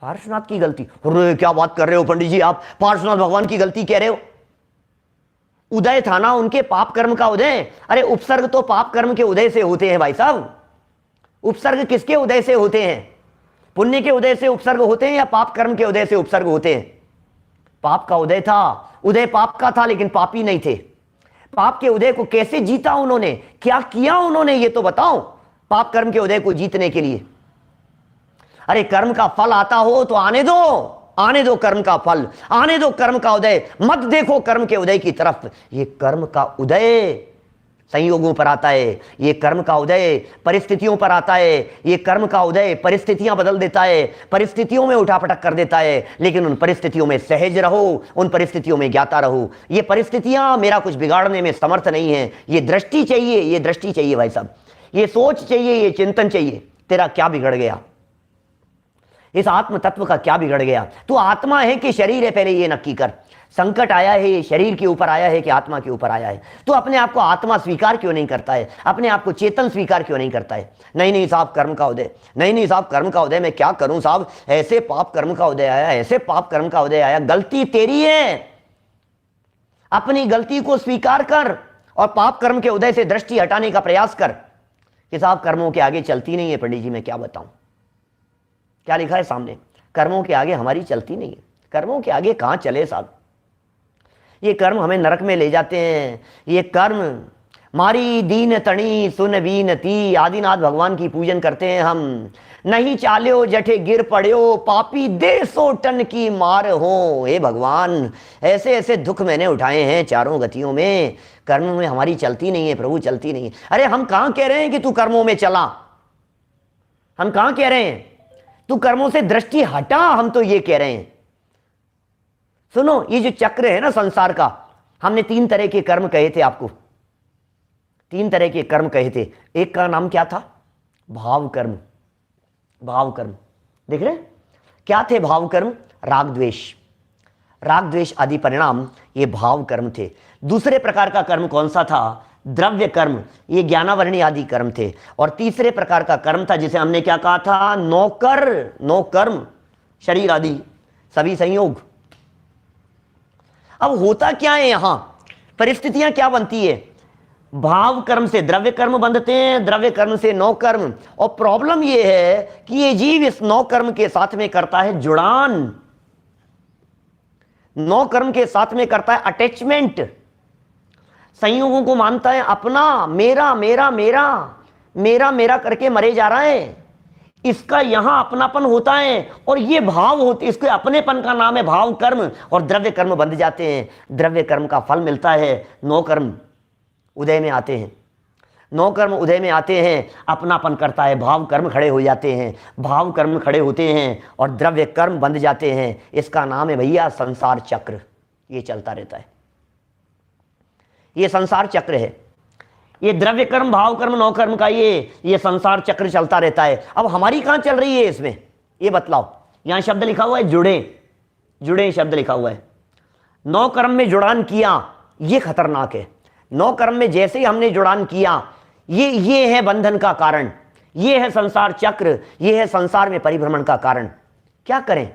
पार्श्वनाथ की गलती? अरे क्या बात कर रहे हो पंडित जी आप, पार्श्वनाथ भगवान की गलती कह रहे हो? उदय था ना उनके पाप कर्म का उदय। अरे उपसर्ग तो पाप कर्म के उदय से होते हैं भाई साहब। उपसर्ग किसके उदय से होते हैं? पुण्य के उदय से उपसर्ग होते हैं या पाप कर्म के उदय से उपसर्ग होते हैं? पाप का उदय था, उदय पाप का था लेकिन पापी नहीं थे। पाप के उदय को कैसे जीता उन्होंने, क्या किया उन्होंने, ये तो बताओ, पाप कर्म के उदय को जीतने के लिए। अरे कर्म का फल आता हो तो आने दो, आने दो कर्म का फल, आने दो कर्म का उदय, मत देखो कर्म के उदय की तरफ। ये कर्म का उदय संयोगों पर आता है, ये कर्म का उदय परिस्थितियों पर आता है, ये कर्म का उदय परिस्थितियां बदल देता है, परिस्थितियों में उठापटक कर देता है, लेकिन उन परिस्थितियों में सहज रहो, उन परिस्थितियों में ज्ञाता रहो। ये परिस्थितियां मेरा कुछ बिगाड़ने में समर्थ नहीं है, ये दृष्टि चाहिए, ये दृष्टि चाहिए भाई साहब, ये सोच चाहिए, ये चिंतन चाहिए। तेरा क्या बिगड़ गया, इस आत्म तत्व का क्या बिगड़ गया? तू आत्मा है कि शरीर है, पहले ये नक्की कर। संकट आया है ये शरीर के ऊपर आया है कि आत्मा के ऊपर आया है? तो अपने आप को आत्मा स्वीकार क्यों नहीं करता है, अपने आप को चेतन स्वीकार क्यों नहीं करता है? नहीं नहीं साहब कर्म का उदय, नहीं नहीं साहब कर्म का उदय, मैं क्या करूं साहब, ऐसे पाप कर्म का उदय आया, ऐसे पाप कर्म का उदय आया। गलती तेरी है, अपनी गलती को स्वीकार कर और पाप कर्म के उदय से दृष्टि हटाने का प्रयास कर कि साहब कर्मों के आगे चलती नहीं है। पंडित जी मैं क्या बताऊं, क्या लिखा है सामने, कर्मों के आगे हमारी चलती नहीं है। कर्मों के आगे कहां चले साहब, ये कर्म हमें नरक में ले जाते हैं। ये कर्म मारी दीन तणी सुन बीनती, आदिनाथ भगवान की पूजन करते हैं हम। नहीं चाल्यो जठे गिर पड़ियो, पापी दे सो टन की मार हो। हे भगवान, ऐसे ऐसे दुख मैंने उठाए हैं चारों गतियों में, कर्म में हमारी चलती नहीं है प्रभु, चलती नहीं है। अरे हम कहां कह रहे हैं कि तू कर्मों में चला, हम कहां कह रहे हैं तू कर्मों से दृष्टि हटा, हम तो ये कह रहे हैं। सुनो, ये जो चक्र है ना संसार का, हमने 3 तरह के कर्म कहे थे आपको, 3 तरह के कर्म कहे थे। एक का नाम क्या था, भाव कर्म। भाव कर्म देख रहे क्या थे भाव कर्म, राग द्वेष, राग द्वेष आदि परिणाम ये भाव कर्म थे। दूसरे प्रकार का कर्म कौन सा था, द्रव्य कर्म, ये ज्ञानावरणी आदि कर्म थे। और तीसरे प्रकार का कर्म था जिसे हमने क्या कहा था, नौकर, नौकर्म, शरीर आदि सभी संयोग। अब होता क्या है यहां, परिस्थितियां क्या बनती है, भाव कर्म से द्रव्य कर्म बंधते हैं, द्रव्य कर्म से नौ कर्म। और प्रॉब्लम यह है कि ये जीव इस नौ कर्म के साथ में करता है जुड़ान, नौ कर्म के साथ में करता है अटैचमेंट, संयोगों को मानता है अपना, मेरा मेरा मेरा मेरा मेरा करके मरे जा रहा है। इसका यहां अपनापन होता है और ये भाव होते, इसके अपनेपन का नाम है भाव कर्म। और द्रव्य कर्म बंध जाते हैं, द्रव्य कर्म का फल मिलता है, नौ कर्म उदय में आते हैं, नौ कर्म उदय में आते हैं, अपनापन करता है, भाव कर्म खड़े हो जाते हैं, भाव कर्म खड़े होते हैं और द्रव्य कर्म बंध जाते हैं। इसका नाम है भैया संसार चक्र, ये चलता रहता है, ये संसार चक्र है। ये द्रव्य कर्म भाव कर्म नौ कर्म का ये संसार चक्र चलता रहता है। अब हमारी कहां चल रही है इसमें, ये बतलाओ। यहां शब्द लिखा हुआ है जुड़े, जुड़े शब्द लिखा हुआ है। नौ कर्म में जुड़ान किया, ये खतरनाक है। नौ कर्म में जैसे ही हमने जुड़ान किया, ये है बंधन का कारण, ये है संसार चक्र, ये है संसार में परिभ्रमण का कारण। क्या करें,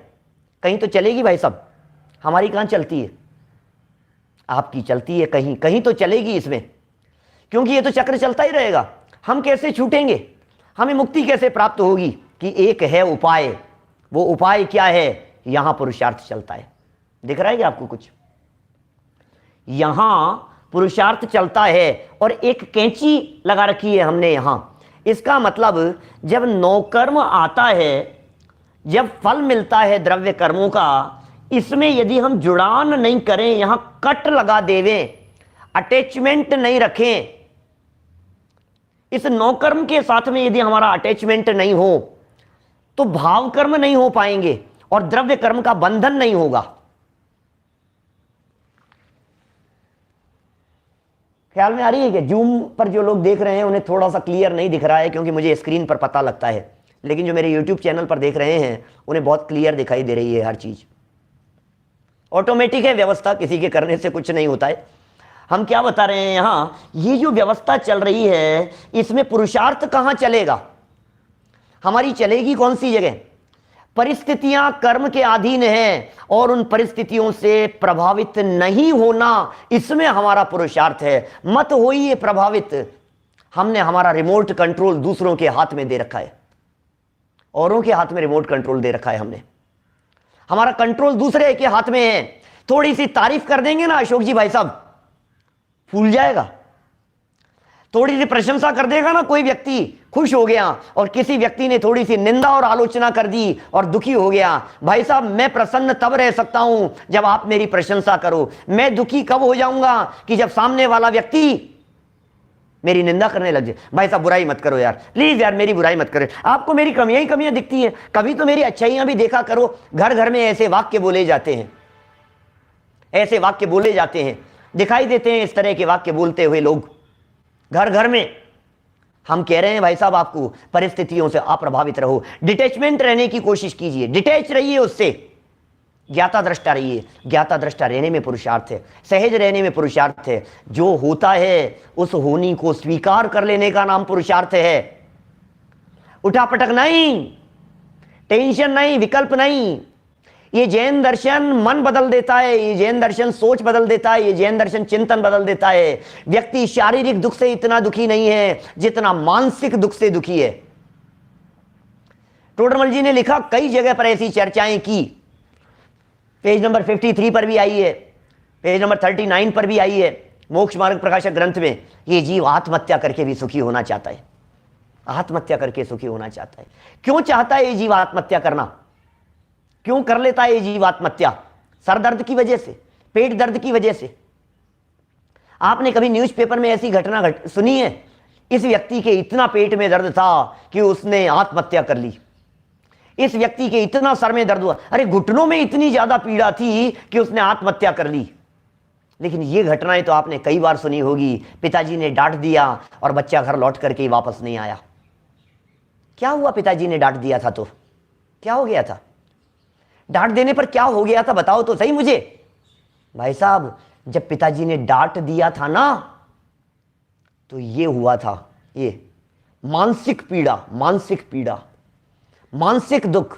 कहीं तो चलेगी भाई साहब, हमारी कहां चलती है, आपकी चलती है, कहीं कहीं तो चलेगी इसमें, क्योंकि ये तो चक्र चलता ही रहेगा। हम कैसे छूटेंगे, हमें मुक्ति कैसे प्राप्त होगी कि एक है उपाय। वो उपाय क्या है, यहां पुरुषार्थ चलता है। दिख रहा है कि आपको कुछ, यहां पुरुषार्थ चलता है और एक कैंची लगा रखी है हमने यहां। इसका मतलब जब नौकर्म आता है, जब फल मिलता है द्रव्य कर्मों का, इसमें यदि हम जुड़ान नहीं करें, यहां कट लगा देवें, अटैचमेंट नहीं रखें, इस नौकर्म के साथ में यदि हमारा अटैचमेंट नहीं हो तो भाव कर्म नहीं हो पाएंगे और द्रव्य कर्म का बंधन नहीं होगा। ख्याल में आ रही है कि जूम पर जो लोग देख रहे हैं उन्हें थोड़ा सा क्लियर नहीं दिख रहा है, क्योंकि मुझे स्क्रीन पर पता लगता है, लेकिन जो मेरे यूट्यूब चैनल पर देख रहे हैं उन्हें बहुत क्लियर दिखाई दे रही है। हर चीज ऑटोमेटिक है व्यवस्था, किसी के करने से कुछ नहीं होता है। हम क्या बता रहे हैं यहां, ये जो व्यवस्था चल रही है इसमें पुरुषार्थ कहां चलेगा, हमारी चलेगी कौन सी जगह, परिस्थितियां कर्म के अधीन हैं और उन परिस्थितियों से प्रभावित नहीं होना, इसमें हमारा पुरुषार्थ है। मत होइए प्रभावित। हमने हमारा रिमोट कंट्रोल दूसरों के हाथ में दे रखा है, औरों के हाथ में रिमोट कंट्रोल दे रखा है हमने, हमारा कंट्रोल दूसरे के हाथ में है। थोड़ी सी तारीफ कर देंगे ना अशोक जी भाई साहब, फूल जाएगा। थोड़ी सी प्रशंसा कर देगा ना कोई व्यक्ति, खुश हो गया। और किसी व्यक्ति ने थोड़ी सी निंदा और आलोचना कर दी और दुखी हो गया, भाई साहब मैं प्रसन्न तब रह सकता हूं जब आप मेरी प्रशंसा करो। मैं दुखी कब हो जाऊंगा कि जब सामने वाला व्यक्ति मेरी निंदा करने लग जाए। भाई साहब बुराई मत करो यार, प्लीज यार मेरी बुराई मत करो, आपको मेरी कमियां ही कमियां दिखती हैं, कभी तो मेरी अच्छाइयां भी देखा करो। घर घर में ऐसे वाक्य बोले जाते हैं, ऐसे वाक्य बोले जाते हैं, दिखाई देते हैं इस तरह के वाक्य बोलते हुए लोग घर घर में। हम कह रहे हैं भाई साहब आपको परिस्थितियों से अप्रभावित रहो, डिटैचमेंट रहने की कोशिश कीजिए, डिटैच रहिए उससे, ज्ञाता दृष्टा रहिए। ज्ञाता दृष्टा रहने में पुरुषार्थ है, सहज रहने में पुरुषार्थ है। जो होता है उस होनी को स्वीकार कर लेने का नाम पुरुषार्थ है। उठापटक नहीं, टेंशन नहीं, विकल्प नहीं। ये जैन दर्शन मन बदल देता है, ये जैन दर्शन सोच बदल देता है, ये जैन दर्शन चिंतन बदल देता है। व्यक्ति शारीरिक दुख से इतना दुखी नहीं है जितना मानसिक दुख से दुखी है। टोडरमल जी ने लिखा, कई जगह पर ऐसी चर्चाएं की, पेज नंबर 53 पर भी आई है, पेज नंबर 39 पर भी आई है, मोक्ष मार्ग प्रकाशक ग्रंथ में। ये जीव आत्महत्या करके भी सुखी होना चाहता है, आत्महत्या करके सुखी होना चाहता है। क्यों चाहता है ये जीव आत्महत्या करना? क्यों कर लेता है ये जीव आत्महत्या? सर दर्द की वजह से, पेट दर्द की वजह से। आपने कभी न्यूज़पेपर में ऐसी घटना सुनी है? इस व्यक्ति के इतना पेट में दर्द था कि उसने आत्महत्या कर ली। इस व्यक्ति के इतना सर में दर्द हुआ, अरे घुटनों में इतनी ज्यादा पीड़ा थी कि उसने आत्महत्या कर ली। लेकिन ये घटनाएं तो आपने कई बार सुनी होगी, पिताजी ने डांट दिया और बच्चा घर लौट करके वापस नहीं आया। क्या हुआ? पिताजी ने डांट दिया था तो क्या हो गया था? डांट देने पर क्या हो गया था बताओ तो सही मुझे। भाई साहब जब पिताजी ने डांट दिया था ना, तो ये हुआ था, ये मानसिक पीड़ा, मानसिक पीड़ा, मानसिक दुख।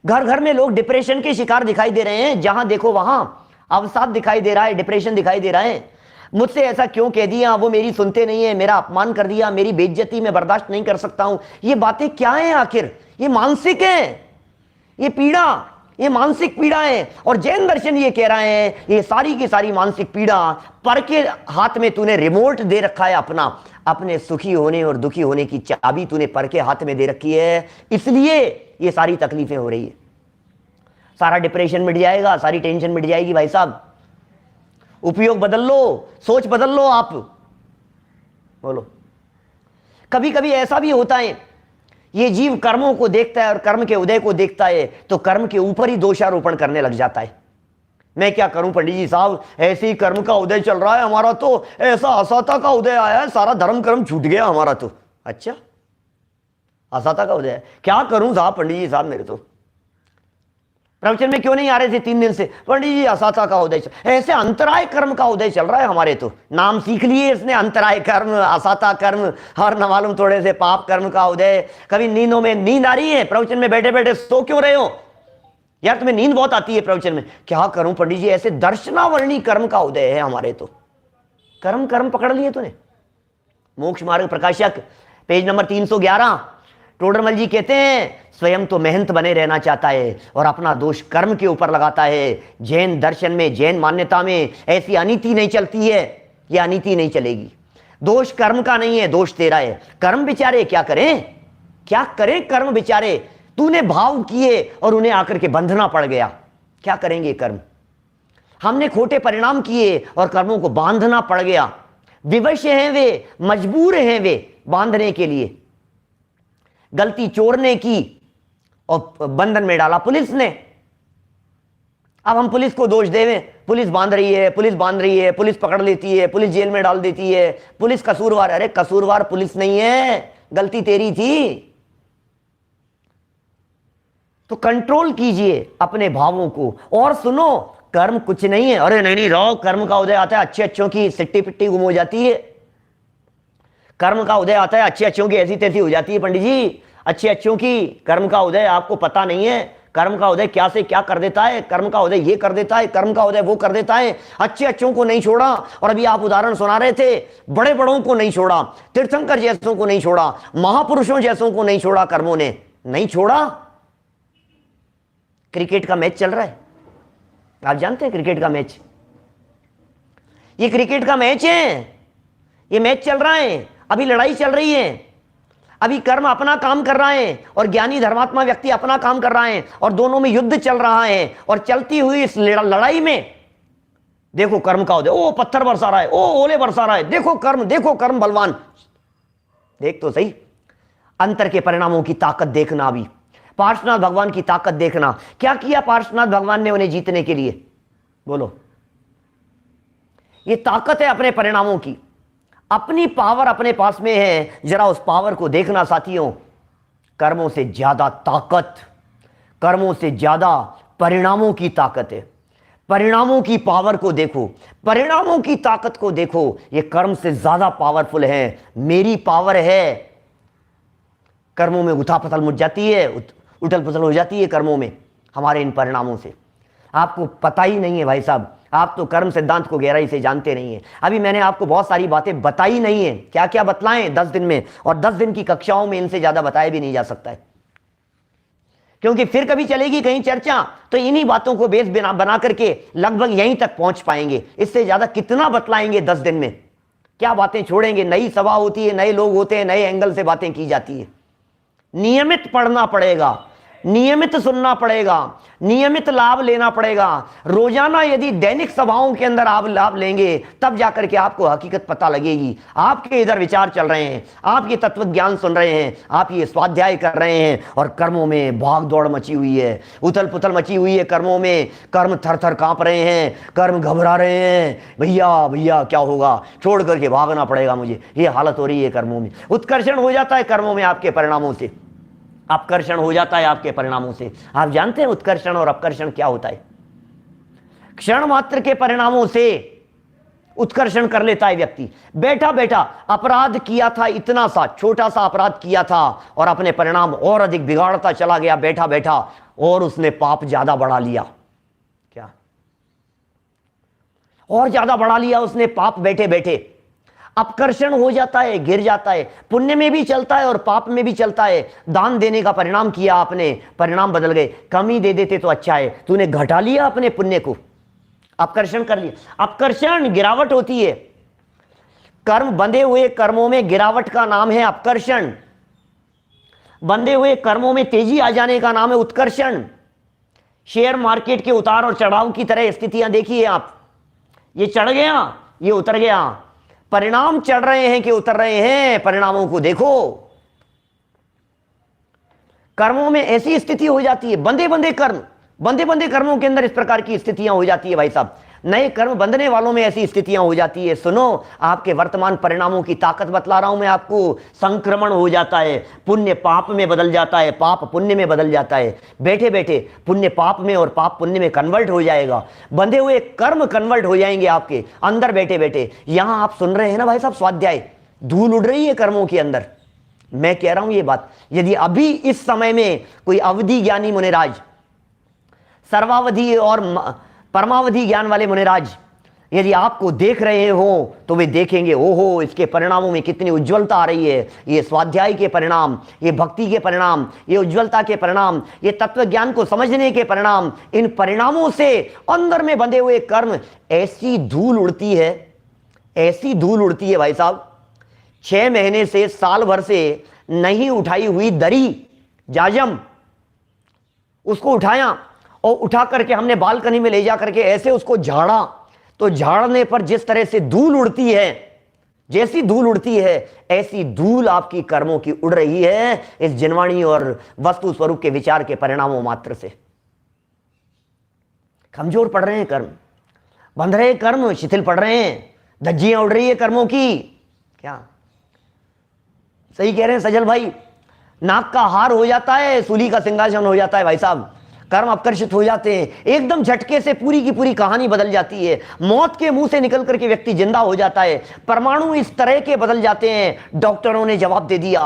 घर घर में लोग डिप्रेशन के शिकार दिखाई दे रहे हैं, जहां देखो वहां अवसाद दिखाई दे रहा है, डिप्रेशन दिखाई दे रहा है। मुझसे ऐसा क्यों कह दिया, वो मेरी सुनते नहीं है, मेरा अपमान कर दिया, मेरी बेइज्जती मैं बर्दाश्त नहीं कर सकता हूं। ये बातें क्या है आखिर? ये मानसिक है, ये पीड़ा, ये मानसिक पीड़ा है। और जैन दर्शन ये कह रहे हैं ये सारी की सारी मानसिक पीड़ा पर के हाथ में तूने रिमोट दे रखा है अपना, अपने सुखी होने और दुखी होने की चाबी तूने पर के हाथ में दे रखी है, इसलिए ये सारी तकलीफें हो रही है। सारा डिप्रेशन मिट जाएगा, सारी टेंशन मिट जाएगी। भाई साहब उपयोग बदल लो, सोच बदल लो आप। बोलो, कभी कभी ऐसा भी होता है, ये जीव कर्मों को देखता है और कर्म के उदय को देखता है तो कर्म के ऊपर ही दोषारोपण करने लग जाता है। मैं क्या करूं पंडित जी साहब, ऐसे ही कर्म का उदय चल रहा है हमारा, तो ऐसा असता का उदय आया है, सारा धर्म कर्म छूट गया हमारा तो। अच्छा, असता का उदय, क्या करूं साहब पंडित जी साहब, मेरे तो प्रवचन में क्यों नहीं आ रहे थे 3 दिन से? पंडित जी असता का उदय, ऐसे अंतराय कर्म का उदय चल रहा है हमारे तो। नाम सीख लिए इसने, अंतराय कर्म, असता कर्म, और न मालूम थोड़े से पाप कर्म का उदय। कभी नींदों में नींद आ रही है, प्रवचन में बैठे बैठे सो क्यों रहे हो यार? तुम्हें नींद बहुत आती है प्रवचन में। क्या करूं पंडित जी, ऐसे दर्शनावर्णी कर्म का उदय है हमारे तो। कर्म कर्म पकड़ लिए तूने। मोक्ष मार्ग प्रकाशक पेज नंबर 311, टोडरमल जी कहते हैं स्वयं तो मेहनत बने रहना चाहता है और अपना दोष कर्म के ऊपर लगाता है। जैन दर्शन में, जैन मान्यता में ऐसी अनीति नहीं चलती है, यह अनीति नहीं चलेगी। दोष कर्म का नहीं है, दोष तेरा है। कर्म बेचारे क्या करें, क्या करें कर्म बेचारे? तूने भाव किए और उन्हें आकर के बंधना पड़ गया, क्या करेंगे कर्म? हमने खोटे परिणाम किए और कर्मों को बांधना पड़ गया। विवश हैं वे, मजबूर हैं वे बांधने के लिए। गलती चोर ने की और बंधन में डाला पुलिस ने। अब हम पुलिस को दोष देवें, पुलिस बांध रही है, पुलिस बांध रही है, पुलिस पकड़ लेती है, पुलिस जेल में डाल देती है, पुलिस कसूरवार। अरे कसूरवार पुलिस नहीं है, गलती तेरी थी। तो कंट्रोल कीजिए अपने भावों को। और सुनो, कर्म कुछ नहीं है। अरे नहीं नहीं रहो, कर्म का उदय आता है, अच्छे अच्छों की सिट्टी पिट्टी गुम हो जाती है। कर्म का उदय आता है, अच्छे अच्छों की ऐसी तैसी हो जाती है पंडित जी। अच्छे अच्छों की कर्म का उदय आपको पता नहीं है। कर्म का उदय क्या से क्या कर देता है, कर्म का उदय ये कर देता है, कर्म का उदय वो कर देता है। अच्छे अच्छों को नहीं छोड़ा, और अभी आप उदाहरण सुना रहे थे, बड़े बड़ों को नहीं छोड़ा, तीर्थंकर जैसों को नहीं छोड़ा, महापुरुषों जैसों को नहीं छोड़ा, कर्मों ने नहीं छोड़ा। क्रिकेट का मैच चल रहा है, आप जानते हैं क्रिकेट का मैच, ये क्रिकेट का मैच है, ये मैच चल रहा है, अभी लड़ाई चल रही है, अभी कर्म अपना काम कर रहा है और ज्ञानी धर्मात्मा व्यक्ति अपना काम कर रहा है और दोनों में युद्ध चल रहा है। और चलती हुई इस लड़ाई में देखो कर्म का उदय, ओ पत्थर बरसा रहा है, ओ ओले बरसा रहा है, देखो कर्म बलवान। देख तो सही अंतर के परिणामों की ताकत देखना। अभी पार्श्वनाथ भगवान की ताकत देखना, क्या किया पार्श्वनाथ भगवान ने उन्हें जीतने के लिए, बोलो। ये ताकत है अपने परिणामों की, अपनी पावर अपने पास में है, जरा उस पावर को देखना साथियों। कर्मों से ज्यादा ताकत, कर्मों से ज्यादा परिणामों की ताकत है। परिणामों की पावर को देखो, परिणामों की ताकत को देखो, ये कर्म से ज्यादा पावरफुल है। मेरी पावर है, कर्मों में उथापथल मुझ जाती है, उथल पुथल हो जाती है कर्मों में हमारे इन परिणामों से। आपको पता ही नहीं है भाई साहब, आप तो कर्म सिद्धांत को गहराई से जानते नहीं है। अभी मैंने आपको बहुत सारी बातें बताई नहीं है, क्या क्या बतलाएं 10 दिन में, और 10 दिन की कक्षाओं में इनसे ज्यादा बताया भी नहीं जा सकता है, क्योंकि फिर कभी चलेगी कहीं चर्चा तो इन्हीं बातों को बेस बना करके लगभग यहीं तक पहुंच पाएंगे। इससे ज्यादा कितना बतलाएंगे 10 दिन में, क्या बातें छोड़ेंगे। नई सभा होती है, नए लोग होते हैं, नए एंगल से बातें की जाती है। नियमित पढ़ना पड़ेगा, नियमित सुनना पड़ेगा, नियमित लाभ लेना पड़ेगा। रोजाना यदि दैनिक सभाओं के अंदर आप लाभ लेंगे तब जाकर के आपको हकीकत पता लगेगी। आपके इधर विचार चल रहे हैं, आप ये तत्व ज्ञान सुन रहे हैं, आप ये स्वाध्याय कर रहे हैं, और कर्मों में भाग दौड़ मची हुई है, उथल पुथल मची हुई है कर्मों में। कर्म थर थर कांप रहे हैं, कर्म घबरा रहे हैं, भैया भैया क्या होगा, छोड़ करके भागना पड़ेगा मुझे, ये हालत हो रही है कर्मों में। उत्कर्षण हो जाता है कर्मों में आपके परिणामों से, अपकर्षण हो जाता है आपके परिणामों से। आप जानते हैं उत्कर्षण और अपकर्षण क्या होता है? क्षण मात्र के परिणामों से उत्कर्षण कर लेता है व्यक्ति। बैठा बैठा अपराध किया था, इतना सा छोटा सा अपराध किया था और अपने परिणाम और अधिक बिगाड़ता चला गया बैठा बैठा, और उसने पाप ज्यादा बढ़ा लिया। क्या? और ज्यादा बढ़ा लिया उसने पाप बैठे बैठे। अपकर्षण हो जाता है, गिर जाता है, पुण्य में भी चलता है और पाप में भी चलता है। दान देने का परिणाम किया आपने, परिणाम बदल गए। कमी दे देते तो अच्छा है, तूने घटा लिया अपने पुण्य को, अपकर्षण कर लिया। अपकर्षण गिरावट होती है, कर्म बंधे हुए कर्मों में गिरावट का नाम है अपकर्षण। बंधे हुए कर्मों में तेजी आ जाने का नाम है उत्कर्षण। शेयर मार्केट के उतार और चढ़ाव की तरह स्थितियां देखिए आप, ये चढ़ गया, ये उतर गया। परिणाम चढ़ रहे हैं कि उतर रहे हैं, परिणामों को देखो। कर्मों में ऐसी स्थिति हो जाती है, बंधे बंधे कर्मों के अंदर इस प्रकार की स्थितियां हो जाती है भाई साहब। नए कर्म बंधने वालों में ऐसी स्थितियां हो जाती है। सुनो, आपके वर्तमान परिणामों की ताकत बतला रहा हूं मैं आपको। संक्रमण हो जाता है, पुण्य पाप में बदल जाता है, पाप पुण्य में बदल जाता है। बैठे बैठे पुण्य पाप में और पाप पुण्य में कन्वर्ट हो जाएगा। बंधे हुए कर्म कन्वर्ट हो जाएंगे आपके अंदर बैठे बैठे। यहां आप सुन रहे हैं ना भाई साहब स्वाध्याय, धूल उड़ रही है कर्मों के अंदर। मैं कह रहा हूं ये बात, यदि अभी इस समय में कोई अवधि ज्ञानी मुनिराज, सर्वावधि और परमावधि ज्ञान वाले मुनिराज यदि आपको देख रहे हो तो वे देखेंगे, ओहो इसके परिणामों में कितनी उज्ज्वलता आ रही है। ये स्वाध्याय के परिणाम, ये भक्ति के परिणाम, ये उज्ज्वलता के परिणाम, ये तत्व ज्ञान को समझने के परिणाम। इन परिणामों से अंदर में बंधे हुए कर्म, ऐसी धूल उड़ती है, ऐसी धूल उड़ती है भाई साहब। 6 महीने से, साल भर से नहीं उठाई हुई दरी जाजम, उसको उठाया और उठा करके हमने बालकनी में ले जा करके ऐसे उसको झाड़ा, तो झाड़ने पर जिस तरह से धूल उड़ती है, जैसी धूल उड़ती है ऐसी धूल आपकी कर्मों की उड़ रही है इस जिनवाणी और वस्तु स्वरूप के विचार के परिणामों मात्र से। कमजोर पड़ रहे हैं कर्म, बंध रहे कर्म, शिथिल पड़ रहे हैं, धज्जियां उड़ रही है कर्मों की। क्या सही कह रहे हैं सजल भाई? नाक का हार हो जाता है, सूली का सिंहासन हो जाता है भाई साहब। कर्म अपकर्षित हो जाते हैं, एकदम झटके से पूरी की पूरी कहानी बदल जाती है। मौत के मुंह से निकल करके व्यक्ति जिंदा हो जाता है। परमाणु इस तरह के बदल जाते हैं, डॉक्टरों ने जवाब दे दिया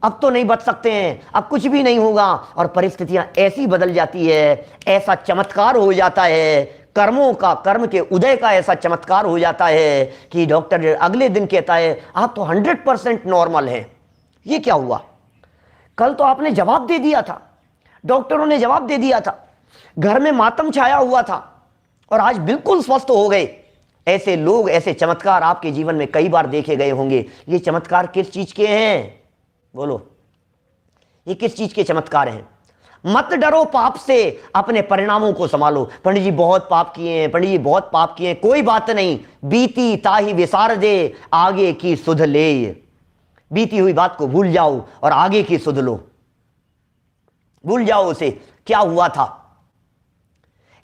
अब तो नहीं बच सकते हैं, अब कुछ भी नहीं होगा, और परिस्थितियां ऐसी बदल जाती है, ऐसा चमत्कार हो जाता है कर्मों का, कर्म के उदय का ऐसा चमत्कार हो जाता है कि डॉक्टर अगले दिन कहता है आप तो 100% नॉर्मल हैं। ये क्या हुआ? कल तो आपने जवाब दे दिया था, डॉक्टरों ने जवाब दे दिया था, घर में मातम छाया हुआ था और आज बिल्कुल स्वस्थ हो गए। ऐसे लोग, ऐसे चमत्कार आपके जीवन में कई बार देखे गए होंगे। ये चमत्कार किस चीज के हैं? बोलो, ये किस चीज के चमत्कार हैं? मत डरो पाप से, अपने परिणामों को संभालो। पंडित जी बहुत पाप किए हैं, पंडित जी बहुत पाप किए हैं। कोई बात नहीं, बीती ताही विसार दे, आगे की सुध ले। बीती हुई बात को भूल जाओ और आगे की सुध लो। भूल जाओ उसे, क्या हुआ था।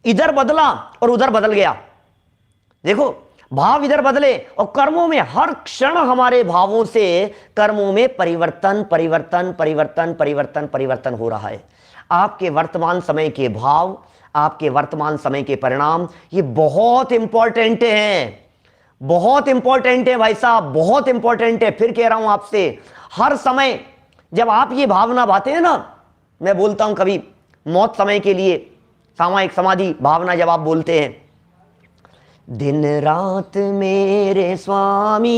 इधर बदला और उधर बदल गया। देखो, भाव इधर बदले और कर्मों में हर क्षण हमारे भावों से कर्मों में परिवर्तन परिवर्तन परिवर्तन परिवर्तन परिवर्तन हो रहा है। आपके वर्तमान समय के भाव, आपके वर्तमान समय के परिणाम, ये बहुत इंपॉर्टेंट हैं, बहुत इंपॉर्टेंट है भाई साहब, बहुत इंपॉर्टेंट है। फिर कह रहा हूं आपसे, हर समय जब आप ये भावना बातें हैं ना, मैं बोलता हूं कभी मौत समय के लिए सामायिक समाधि भावना जब आप बोलते हैं, दिन रात मेरे स्वामी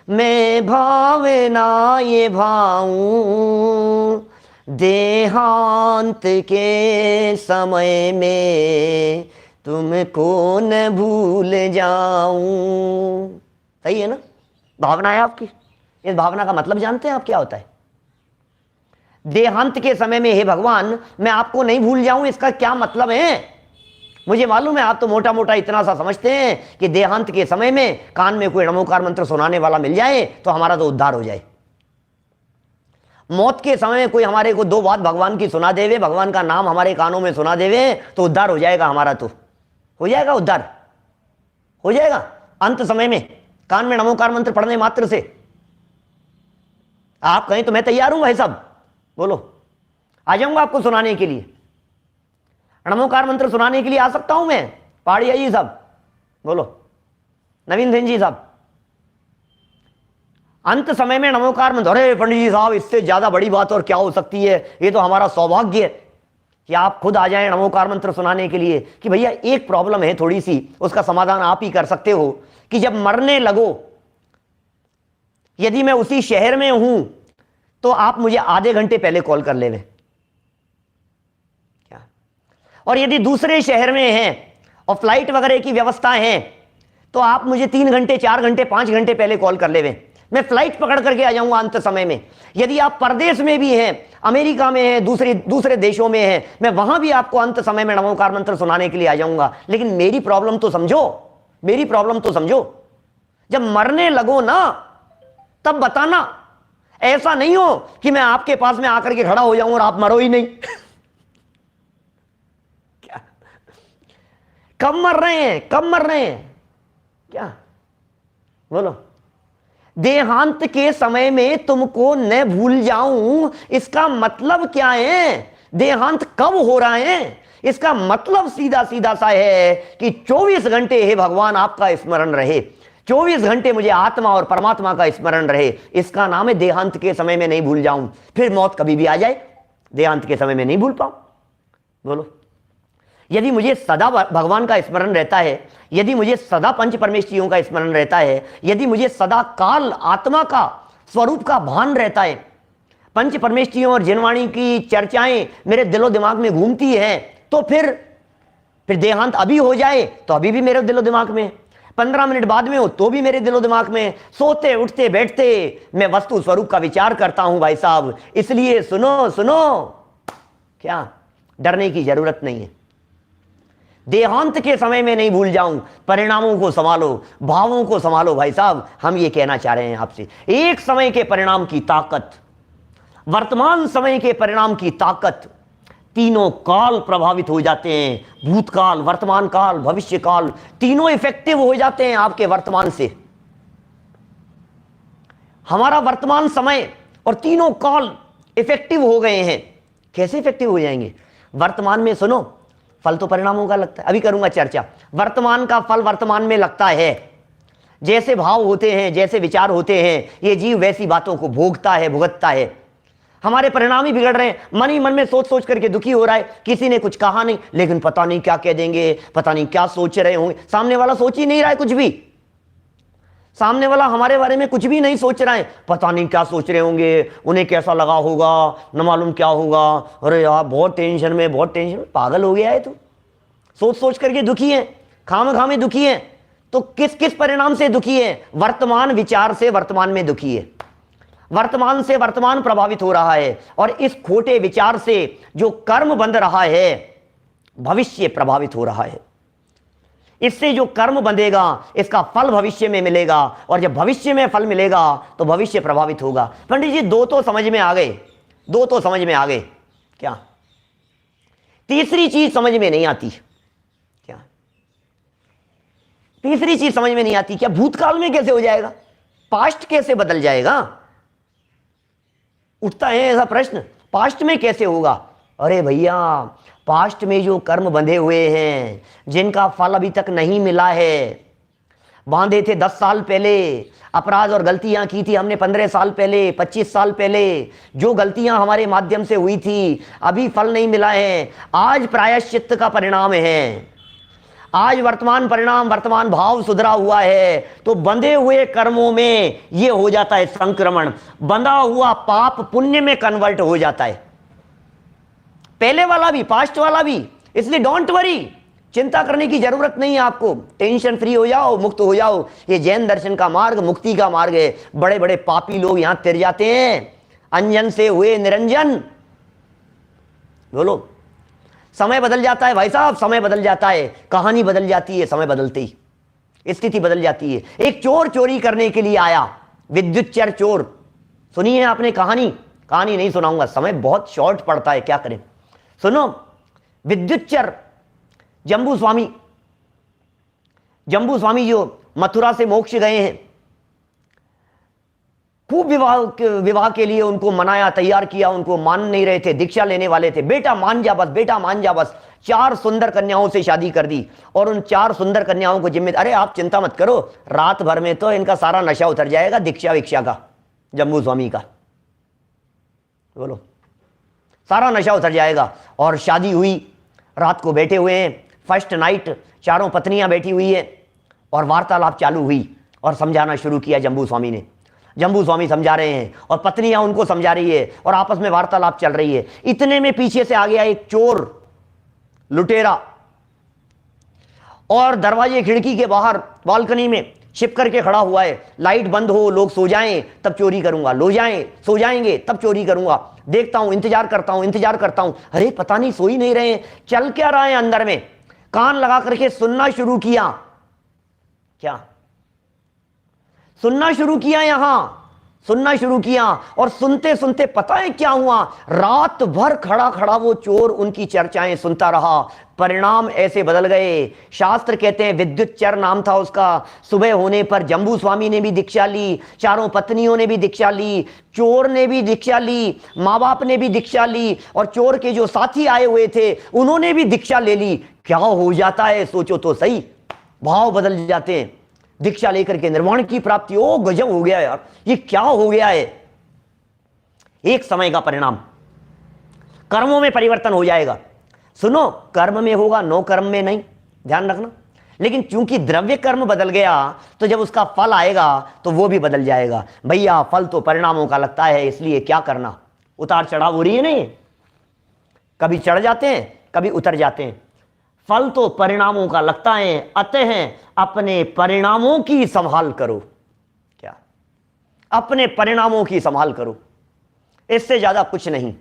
मैं भावना ये भाऊं, देहांत के समय में तुमको न भूल जाऊं। सही है ना? भावना है आपकी। इस भावना का मतलब जानते हैं आप क्या होता है? देहांत के समय में हे भगवान मैं आपको नहीं भूल जाऊं, इसका क्या मतलब है? मुझे मालूम है आप तो मोटा मोटा इतना सा समझते हैं कि देहांत के समय में कान में कोई नमोकार मंत्र सुनाने वाला मिल जाए तो हमारा तो उद्धार हो जाए। मौत के समय में कोई हमारे को दो बात भगवान की सुना देवे, भगवान का नाम हमारे कानों में सुना देवे तो उद्धार हो जाएगा हमारा। तो हो जाएगा, उद्धार हो जाएगा अंत समय में कान में नमोकार मंत्र पढ़ने मात्र से। आप कहें तो मैं तैयार हूं भाई साहब, बोलो, आ जाऊंगा आपको सुनाने के लिए। नमोकार मंत्र सुनाने के लिए आ सकता हूं मैं। पहाड़िया जी साहब बोलो, नवीन सिंह जी साहब, अंत समय में नमोकार मंत्र। अरे पंडित जी साहब, इससे ज्यादा बड़ी बात और क्या हो सकती है? ये तो हमारा सौभाग्य है कि आप खुद आ जाएं नमोकार मंत्र सुनाने के लिए। कि भैया एक प्रॉब्लम है थोड़ी सी, उसका समाधान आप ही कर सकते हो कि जब मरने लगो, यदि मैं उसी शहर में हूं तो आप मुझे आधे घंटे पहले कॉल कर लेवे क्या, और यदि दूसरे शहर में हैं और फ्लाइट वगैरह की व्यवस्था है तो आप मुझे 3 घंटे 4 घंटे 5 घंटे पहले कॉल कर लेवे, मैं फ्लाइट पकड़ करके आ जाऊंगा अंत समय में। यदि आप परदेश में भी हैं, अमेरिका में हैं, दूसरे देशों में हैं, मैं वहां भी आपको अंत समय में नमोकार मंत्र सुनाने के लिए आ जाऊंगा। लेकिन मेरी प्रॉब्लम तो समझो, मेरी प्रॉब्लम तो समझो। जब मरने लगो ना तब बताना, ऐसा नहीं हो कि मैं आपके पास में आकर के खड़ा हो जाऊं और आप मरो ही नहीं। क्या कब मर रहे हैं, कब मर रहे हैं क्या? बोलो, देहांत के समय में तुमको न भूल जाऊं, इसका मतलब क्या है? देहांत कब हो रहा है? इसका मतलब सीधा सीधा सा है कि 24 घंटे हे भगवान आपका स्मरण रहे, 24 घंटे मुझे आत्मा और परमात्मा का स्मरण रहे। इसका नाम है देहांत के समय में नहीं भूल जाऊं। फिर मौत कभी भी आ जाए, देहांत के समय में नहीं भूल पाऊं। बोलो, यदि मुझे सदा भगवान का स्मरण रहता है, यदि मुझे सदा पंच परमेश्वरियों का स्मरण रहता है, यदि मुझे सदा काल आत्मा का स्वरूप का भान रहता है, पंच परमेश्वरियों और जिनवाणी की चर्चाएं मेरे दिलो दिमाग में घूमती हैं, तो फिर देहांत अभी हो जाए तो अभी भी मेरे दिलो दिमाग में, 15 मिनट बाद में हो तो भी मेरे दिलो दिमाग में, सोते उठते बैठते मैं वस्तु स्वरूप का विचार करता हूं भाई साहब। इसलिए सुनो सुनो, क्या डरने की जरूरत नहीं है। देहांत के समय में नहीं भूल जाऊं, परिणामों को संभालो, भावों को संभालो भाई साहब। हम ये कहना चाह रहे हैं आपसे, एक समय के परिणाम की ताकत, वर्तमान समय के परिणाम की ताकत, तीनों काल प्रभावित हो जाते हैं। भूतकाल, वर्तमान काल, भविष्य काल, तीनों इफेक्टिव हो जाते हैं आपके वर्तमान से। हमारा वर्तमान समय और तीनों काल इफेक्टिव हो गए हैं। कैसे इफेक्टिव हो जाएंगे? वर्तमान में सुनो, फल तो परिणामों का लगता है, अभी करूंगा चर्चा। वर्तमान का फल वर्तमान में लगता है। जैसे भाव होते हैं, जैसे विचार होते हैं, ये जीव वैसी बातों को भोगता है, भुगतता है। हमारे परिणाम ही बिगड़ रहे हैं। मन ही मन में सोच सोच करके दुखी हो रहा है। किसी ने कुछ कहा नहीं, लेकिन पता नहीं क्या कह देंगे, पता नहीं क्या सोच रहे होंगे। सामने वाला सोच ही नहीं रहा है कुछ भी। सामने वाला हमारे बारे में कुछ भी नहीं सोच रहा है, पता नहीं क्या सोच रहे होंगे, उन्हें कैसा लगा होगा, न मालूम क्या होगा, अरे यार बहुत टेंशन में, बहुत टेंशन में। पागल हो गया है तू, सोच सोच करके दुखी है, खाम में दुखी है। तो किस किस परिणाम से दुखी है? वर्तमान विचार से वर्तमान में दुखी है, वर्तमान से वर्तमान प्रभावित हो रहा है, और इस खोटे विचार से जो कर्म बंध रहा है भविष्य प्रभावित हो रहा है। इससे जो कर्म बंधेगा इसका फल भविष्य में मिलेगा, और जब भविष्य में फल मिलेगा तो भविष्य प्रभावित होगा। पंडित जी दो तो समझ में आ गए, दो तो समझ में आ गए, क्या तीसरी चीज समझ में नहीं आती? क्या तीसरी चीज समझ में नहीं आती? क्या भूतकाल में कैसे हो जाएगा, पास्ट कैसे बदल जाएगा? उठता है ऐसा प्रश्न, पास्ट में कैसे होगा? अरे भैया पास्ट में जो कर्म बंधे हुए हैं, जिनका फल अभी तक नहीं मिला है, बांधे थे 10 साल पहले, अपराध और गलतियां की थी हमने 15 साल पहले, 25 साल पहले, जो गलतियां हमारे माध्यम से हुई थी, अभी फल नहीं मिला है, आज प्रायश्चित्त का परिणाम है, आज वर्तमान परिणाम, वर्तमान भाव सुधरा हुआ है, तो बंधे हुए कर्मों में ये हो जाता है संक्रमण, बंधा हुआ पाप पुण्य में कन्वर्ट हो जाता है, पहले वाला भी पास्ट वाला भी। इसलिए डोंट वरी, चिंता करने की जरूरत नहीं है आपको, टेंशन फ्री हो जाओ, मुक्त हो जाओ। ये जैन दर्शन का मार्ग मुक्ति का मार्ग है। बड़े बड़े पापी लोग यहां तिर जाते हैं, अंजन से हुए निरंजन। बोलो, समय बदल जाता है भाई साहब, समय बदल जाता है, कहानी बदल जाती है समय बदलते ही, स्थिति बदल जाती है। एक चोर चोरी करने के लिए आया, विद्युतचर चोर, सुनी है आपने कहानी? कहानी नहीं सुनाऊंगा, समय बहुत शॉर्ट पड़ता है, क्या करें। सुनो, विद्युतचर जम्बू स्वामी जो मथुरा से मोक्ष गए हैं, खूब विवाह के लिए उनको मनाया, तैयार किया, उनको मान नहीं रहे थे, दीक्षा लेने वाले थे, बेटा मान जा बस, बेटा मान जा बस। 4 सुंदर कन्याओं से शादी कर दी, और उन 4 सुंदर कन्याओं को जिम्मेदार, अरे आप चिंता मत करो, रात भर में तो इनका सारा नशा उतर जाएगा, दीक्षा विक्षा का, जम्बू स्वामी का, बोलो सारा नशा उतर जाएगा। और शादी हुई, रात को बैठे हुए हैं, फर्स्ट नाइट, चारों पत्नियां बैठी हुई है, और वार्तालाप चालू हुई, और समझाना शुरू किया जम्बू स्वामी ने। जम्बू स्वामी समझा रहे हैं, और पत्नियां उनको समझा रही है, और आपस में वार्तालाप चल रही है। इतने में पीछे से आ गया एक चोर, लुटेरा, और दरवाजे खिड़की के बाहर बालकनी में छिप करके खड़ा हुआ है। लाइट बंद हो, लोग सो जाएं तब चोरी करूंगा, सो जाएंगे तब चोरी करूंगा, देखता हूं, इंतजार करता हूं। अरे पता नहीं सो ही नहीं रहे, चल क्या रहा है अंदर में? कान लगा करके सुनना शुरू किया, क्या सुनना शुरू किया, यहां सुनना शुरू किया, और सुनते सुनते पता है क्या हुआ? रात भर खड़ा खड़ा वो चोर उनकी चर्चाएं सुनता रहा, परिणाम ऐसे बदल गए। शास्त्र कहते हैं, विद्युतचर नाम था उसका। सुबह होने पर जम्बू स्वामी ने भी दीक्षा ली, चारों पत्नियों ने भी दीक्षा ली, चोर ने भी दीक्षा ली, माँ बाप ने भी दीक्षा ली, और चोर के जो साथी आए हुए थे उन्होंने भी दीक्षा ले ली। क्या हो जाता है सोचो तो सही, भाव बदल जाते हैं। दीक्षा लेकर के निर्वाण की प्राप्ति, ओ गजब हो गया यार, ये क्या हो गया है? एक समय का परिणाम, कर्मों में परिवर्तन हो जाएगा। सुनो, कर्म में होगा, नो कर्म में नहीं, ध्यान रखना। लेकिन चूंकि द्रव्य कर्म बदल गया, तो जब उसका फल आएगा तो वो भी बदल जाएगा। भैया फल तो परिणामों का लगता है, इसलिए क्या करना, उतार चढ़ाव हो रही है नहीं, कभी चढ़ जाते हैं कभी उतर जाते हैं। फल तो परिणामों का लगता है, अतः अपने परिणामों की संभाल करो। क्या? अपने परिणामों की संभाल करो, इससे ज्यादा कुछ नहीं।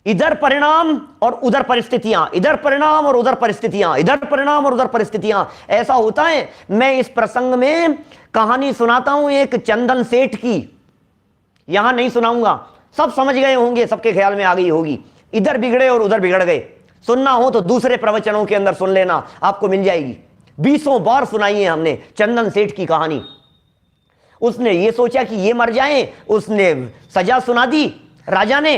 इधर परिणाम और उधर परिस्थितियां, इधर परिणाम और उधर परिस्थितियां, इधर परिणाम और उधर परिस्थितियां, ऐसा होता है। मैं इस प्रसंग में कहानी सुनाता हूं एक चंदन सेठ की, यहां नहीं सुनाऊंगा, सब समझ गए होंगे, सबके ख्याल में आ गई होगी। इधर बिगड़े और उधर बिगड़ गए। सुनना हो तो दूसरे प्रवचनों के अंदर सुन लेना, आपको मिल जाएगी। 20 बार सुनाई है हमने चंदन सेठ की कहानी। उसने ये सोचा कि ये मर जाएं, उसने सजा सुना दी राजा ने,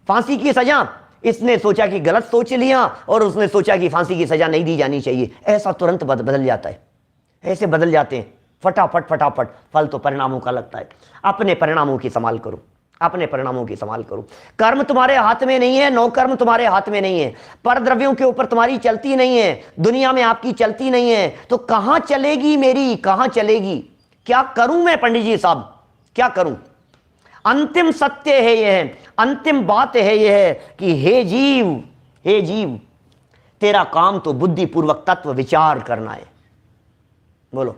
फांसी की सजा। इसने सोचा कि गलत सोच लिया, और उसने सोचा कि फांसी की सजा नहीं दी जानी चाहिए। ऐसा तुरंत बदल जाता है, ऐसे बदल जाते हैं फटाफट फटाफट। फल तो परिणामों का लगता है। अपने परिणामों की संभाल करो, अपने परिणामों की संभाल करो। कर्म तुम्हारे हाथ में नहीं है, नो कर्म तुम्हारे हाथ में नहीं है, पर द्रव्यों के ऊपर तुम्हारी चलती नहीं है, दुनिया में आपकी चलती नहीं है, तो कहां चलेगी मेरी, कहां चलेगी? क्या करूं मैं पंडित जी साहब, क्या करूं? अंतिम सत्य है यह है, अंतिम बात है यह है कि हे जीव, हे जीव, तेरा काम तो बुद्धिपूर्वक तत्व विचार करना है। बोलो,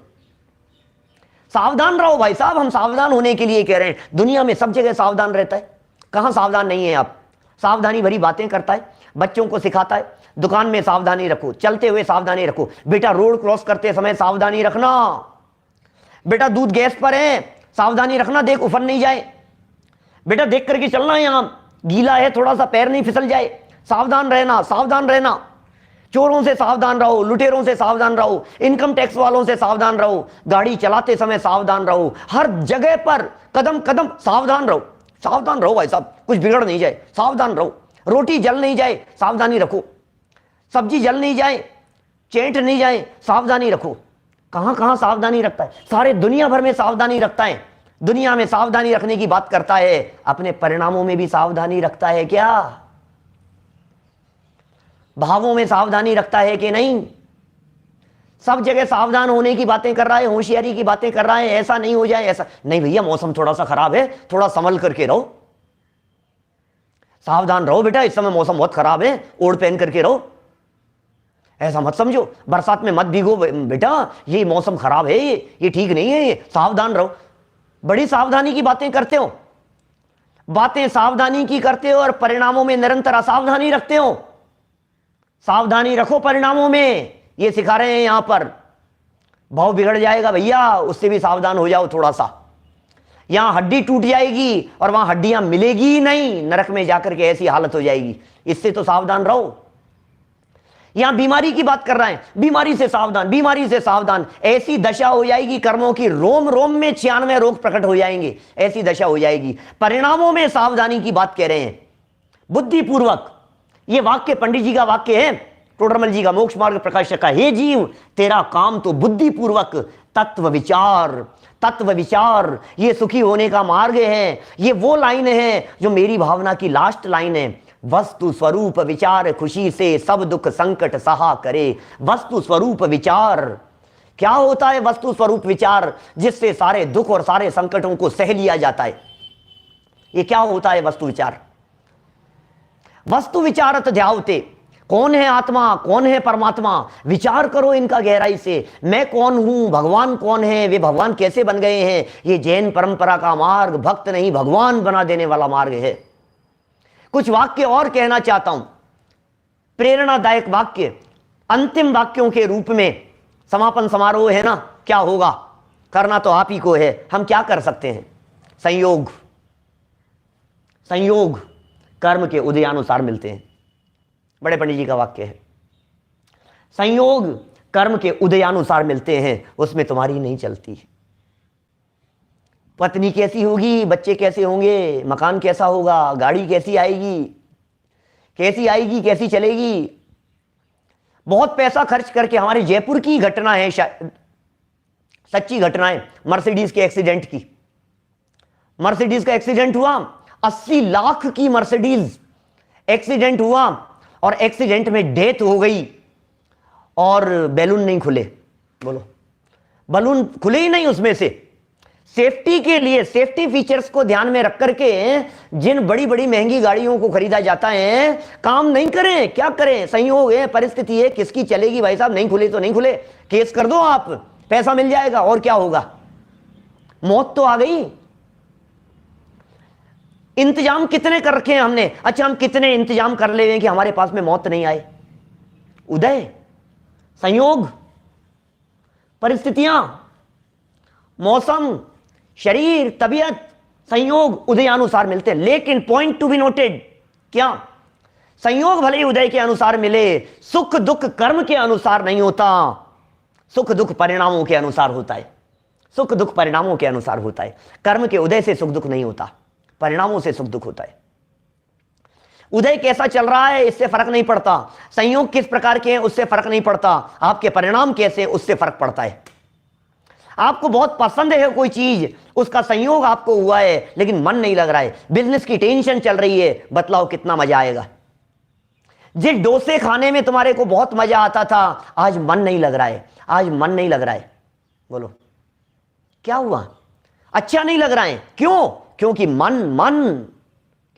सावधान रहो भाई साहब, हम सावधान होने के लिए कह रहे हैं। दुनिया में सब जगह सावधान रहता है, कहां सावधान नहीं है? आप सावधानी भरी बातें करता है, बच्चों को सिखाता है, दुकान में सावधानी रखो, चलते हुए सावधानी रखो, बेटा रोड क्रॉस करते समय सावधानी रखना, बेटा दूध गैस पर है सावधानी रखना, देख उफन नहीं जाए, बेटा देख करके चलना, यहां गीला है थोड़ा सा पैर नहीं फिसल जाए, सावधान रहना, सावधान रहना। चोरों से सावधान रहो, लुटेरों से सावधान रहो, इनकम टैक्स वालों से सावधान रहो, गाड़ी चलाते समय सावधान रहो, हर जगह पर कदम कदम सावधान रहो, सावधान रहो भाई साहब, कुछ बिगड़ नहीं जाए, सावधान रहो, रोटी जल नहीं जाए सावधानी रखो, सब्जी जल नहीं जाए, चेंट नहीं जाए, सावधानी रखो। कहां कहां सावधानी रखता है? सारे दुनिया भर में सावधानी रखता है, दुनिया में सावधानी रखने की बात करता है, अपने परिणामों में भी सावधानी रखता है क्या? भावों में सावधानी रखता है कि नहीं? सब जगह सावधान होने की बातें कर रहा है, होशियारी की बातें कर रहा है, ऐसा नहीं हो जाए, ऐसा नहीं भैया, मौसम थोड़ा सा खराब है, थोड़ा संभल करके रहो, सावधान रहो बेटा, इस समय मौसम बहुत खराब है, ओढ़ पहन करके रहो, ऐसा मत समझो, बरसात में मत भीगो बेटा, ये मौसम खराब है, ये ठीक नहीं है, ये सावधान रहो। बड़ी सावधानी की बातें करते हो, बातें सावधानी की करते हो और परिणामों में निरंतर असावधानी रखते हो। सावधानी रखो परिणामों में, ये सिखा रहे हैं यहां पर। भाव बिगड़ जाएगा भैया, उससे भी सावधान हो जाओ थोड़ा सा। यहां हड्डी टूट जाएगी और वहां हड्डियां मिलेगी ही नहीं, नरक में जाकर के ऐसी हालत हो जाएगी, इससे तो सावधान रहो। यहां बीमारी की बात कर रहे हैं, बीमारी से सावधान, बीमारी से सावधान, ऐसी दशा हो जाएगी कर्मों की, रोम रोम में 96 रोग प्रकट हो जाएंगे, ऐसी दशा हो जाएगी। परिणामों में सावधानी की बात कह रहे हैं, बुद्धिपूर्वक। ये वाक्य पंडित जी का वाक्य है, टोडरमल जी का, मोक्ष मार्ग प्रकाशक का। हे जीव, तेरा काम तो बुद्धिपूर्वक तत्व विचार, तत्व विचार, ये सुखी होने का मार्ग है। ये वो लाइन है जो मेरी भावना की लास्ट लाइन है, वस्तु स्वरूप विचार खुशी से सब दुख संकट सहा करे। वस्तु स्वरूप विचार क्या होता है? वस्तु स्वरूप विचार जिससे सारे दुख और सारे संकटों को सह लिया जाता है। ये क्या होता है वस्तु विचार? वस्तु विचारत ध्यावते, कौन है आत्मा, कौन है परमात्मा, विचार करो इनका गहराई से। मैं कौन हूं, भगवान कौन है, वे भगवान कैसे बन गए हैं। ये जैन परंपरा का मार्ग भक्त नहीं भगवान बना देने वाला मार्ग है। कुछ वाक्य और कहना चाहता हूं, प्रेरणादायक वाक्य, अंतिम वाक्यों के रूप में। समापन समारोह है ना, क्या होगा, करना तो आप ही को है, हम क्या कर सकते हैं। संयोग, संयोग कर्म के उदयानुसार मिलते हैं, बड़े पंडित जी का वाक्य है। संयोग कर्म के उदयानुसार मिलते हैं, उसमें तुम्हारी नहीं चलती। पत्नी कैसी होगी, बच्चे कैसे होंगे, मकान कैसा होगा, गाड़ी कैसी आएगी, कैसी आएगी, कैसी चलेगी। बहुत पैसा खर्च करके, हमारे जयपुर की घटना है, सच्ची घटना है, मर्सिडीज के एक्सीडेंट की। मर्सिडीज का एक्सीडेंट हुआ, 80 लाख की मर्सिडीज एक्सीडेंट हुआ और एक्सीडेंट में डेथ हो गई और बैलून नहीं खुले। बोलो, बैलून खुले ही नहीं उसमें से। सेफ्टी के लिए, सेफ्टी फीचर्स को ध्यान में रख करके जिन बड़ी बड़ी महंगी गाड़ियों को खरीदा जाता है, काम नहीं करें, क्या करें, संयोग है, परिस्थिति है, किसकी चलेगी भाई साहब, नहीं खुले तो नहीं खुले, केस कर दो आप, पैसा मिल जाएगा, और क्या होगा, मौत तो आ गई। इंतजाम कितने कर रखे हैं हमने, अच्छा हम कितने इंतजाम कर ले कि हमारे पास में मौत नहीं आए। उदय, संयोग, परिस्थितियां, मौसम, शरीर, तबीयत, संयोग उदयानुसार मिलते हैं। लेकिन पॉइंट टू बी नोटेड, क्या संयोग भले ही उदय के अनुसार मिले, सुख दुख कर्म के अनुसार नहीं होता, सुख दुख परिणामों के अनुसार होता है। सुख दुख परिणामों के अनुसार होता है। कर्म के उदय से सुख दुख नहीं होता, परिणामों से सुख दुख होता है। उदय कैसा चल रहा है इससे फर्क नहीं पड़ता, संयोग किस प्रकार के हैं उससे फर्क नहीं पड़ता, आपके परिणाम कैसे उससे फर्क पड़ता है। आपको बहुत पसंद है कोई चीज, उसका संयोग आपको हुआ है लेकिन मन नहीं लग रहा है, बिजनेस की टेंशन चल रही है, बतलाओ कितना मजा आएगा। जिस डोसे खाने में तुम्हारे को बहुत मजा आता था, आज मन नहीं लग रहा है, आज मन नहीं लग रहा है, बोलो क्या हुआ? अच्छा नहीं लग रहा है, क्यों? क्योंकि मन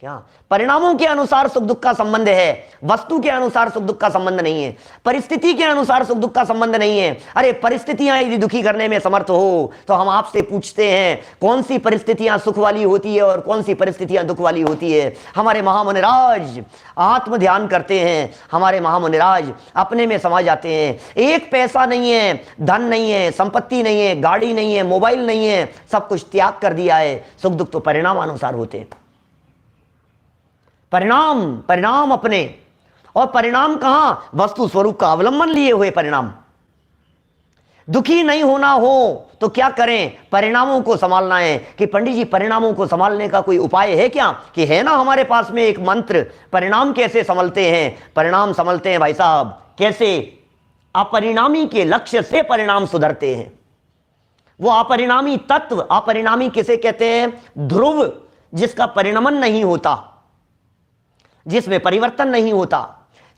क्या परिणामों के अनुसार सुख दुख का संबंध है, वस्तु के अनुसार सुख दुख का संबंध नहीं है, परिस्थिति के अनुसार सुख दुख का संबंध नहीं है। अरे परिस्थितियां यदि दुखी करने में समर्थ हो तो हम आपसे पूछते हैं कौन सी परिस्थितियां सुख वाली होती है और कौन सी परिस्थितियां दुख वाली होती है। हमारे महामुनिराज आत्म ध्यान करते हैं, हमारे महामुनिराज अपने में समा जाते हैं। एक पैसा नहीं है, धन नहीं है, संपत्ति नहीं है, गाड़ी नहीं है, मोबाइल नहीं है, सब कुछ त्याग कर दिया है। सुख दुख तो परिणाम अनुसार होते हैं। परिणाम अपने, और परिणाम कहां? वस्तु स्वरूप का अवलंबन लिए हुए परिणाम। दुखी नहीं होना हो तो क्या करें? परिणामों को संभालना है। कि पंडित जी परिणामों को संभालने का कोई उपाय है क्या? कि है ना हमारे पास में एक मंत्र। परिणाम कैसे संभलते हैं? परिणाम संभलते हैं भाई साहब कैसे? अपरिणामी के लक्ष्य से परिणाम सुधरते हैं। वो अपरिणामी तत्व, अपरिणामी किसे कहते हैं? ध्रुव, जिसका परिणमन नहीं होता, जिसमें परिवर्तन नहीं होता,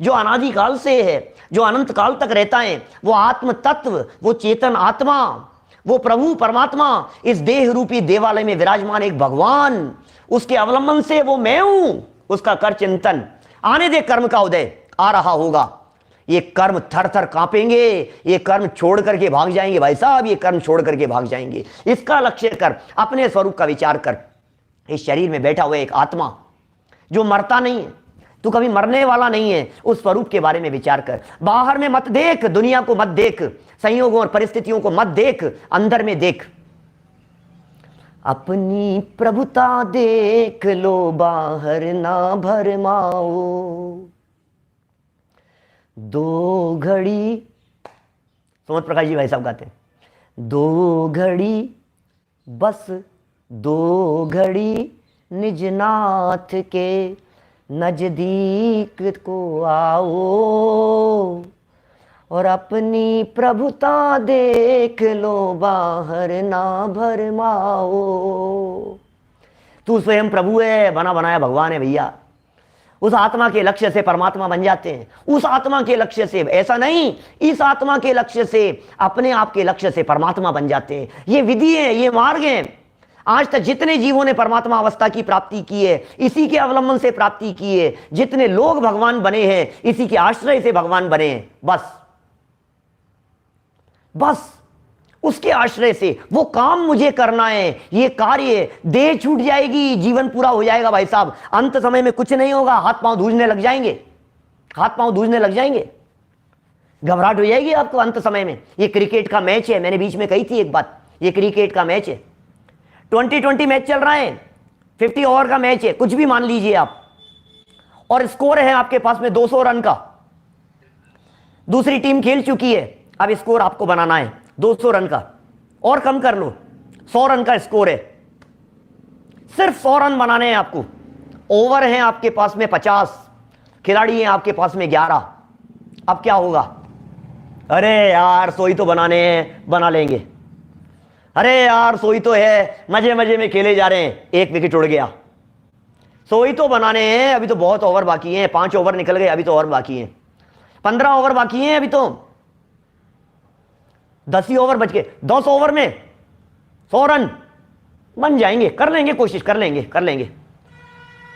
जो अनादिकाल से है, जो अनंत काल तक रहता है, वो आत्म तत्व, वो चेतन आत्मा, वो प्रभु परमात्मा, इस देह रूपी देवालय में विराजमान एक भगवान, उसके अवलंबन से वो मैं हूं। उसका कर चिंतन, आने दे कर्म का उदय, आ रहा होगा। ये कर्म थर थर कांपेंगे, ये कर्म छोड़ करके भाग जाएंगे भाई साहब, ये कर्म छोड़ करके भाग जाएंगे। इसका लक्ष्य कर, अपने स्वरूप का विचार कर। इस शरीर में बैठा हुआ एक आत्मा जो मरता नहीं है, तू कभी मरने वाला नहीं है, उस स्वरूप के बारे में विचार कर। बाहर में मत देख, दुनिया को मत देख, संयोगों और परिस्थितियों को मत देख, अंदर में देख। अपनी प्रभुता देख लो, बाहर ना भरमाओ। दो घड़ी, सोमत प्रकाश जी भाई साहब गाते हैं, दो घड़ी बस दो घड़ी निज नाथ के नजदीक को आओ, और अपनी प्रभुता देख लो, बाहर ना भरमाओ। तू स्वयं प्रभु है, बना बनाया भगवान है भैया। उस आत्मा के लक्ष्य से परमात्मा बन जाते हैं। उस आत्मा के लक्ष्य से, ऐसा नहीं, इस आत्मा के लक्ष्य से, अपने आप के लक्ष्य से परमात्मा बन जाते हैं। ये विधि है, ये मार्ग है। आज तक जितने जीवों ने परमात्मा अवस्था की प्राप्ति की है, इसी के अवलंबन से प्राप्ति की है। जितने लोग भगवान बने हैं, इसी के आश्रय से भगवान बने हैं। बस उसके आश्रय से। वो काम मुझे करना है, ये कार्य, देह छूट जाएगी, जीवन पूरा हो जाएगा भाई साहब। अंत समय में कुछ नहीं होगा, हाथ पांव धूजने लग जाएंगे, हाथ पांव धूजने लग जाएंगे, घबराहट हो जाएगी आपको अंत समय में। ये क्रिकेट का मैच है, मैंने बीच में कही थी एक बात, ये क्रिकेट का मैच है, 20-20 मैच चल रहा है, 50 ओवर का मैच है, कुछ भी मान लीजिए आप, और स्कोर है आपके पास में 200 रन का। दूसरी टीम खेल चुकी है, अब स्कोर आपको बनाना है 200 रन का, और कम कर लो, 100 रन का स्कोर है, सिर्फ 100 रन बनाने हैं आपको। ओवर हैं आपके पास में 50, खिलाड़ी हैं आपके पास में 11। अब क्या होगा? अरे यार 100 ही तो बनाने हैं, बना लेंगे। अरे यार 100 ही तो है, मजे मजे में खेले जा रहे हैं, एक विकेट उड़ गया। 100 ही तो बनाने हैं, अभी तो बहुत ओवर बाकी हैं, 5 ओवर निकल गए, अभी तो और बाकी हैं, 15 ओवर बाकी हैं, अभी तो 10 ही ओवर बच गए। 10 ओवर में 100 रन बन जाएंगे, कर लेंगे, कोशिश कर लेंगे, कर लेंगे।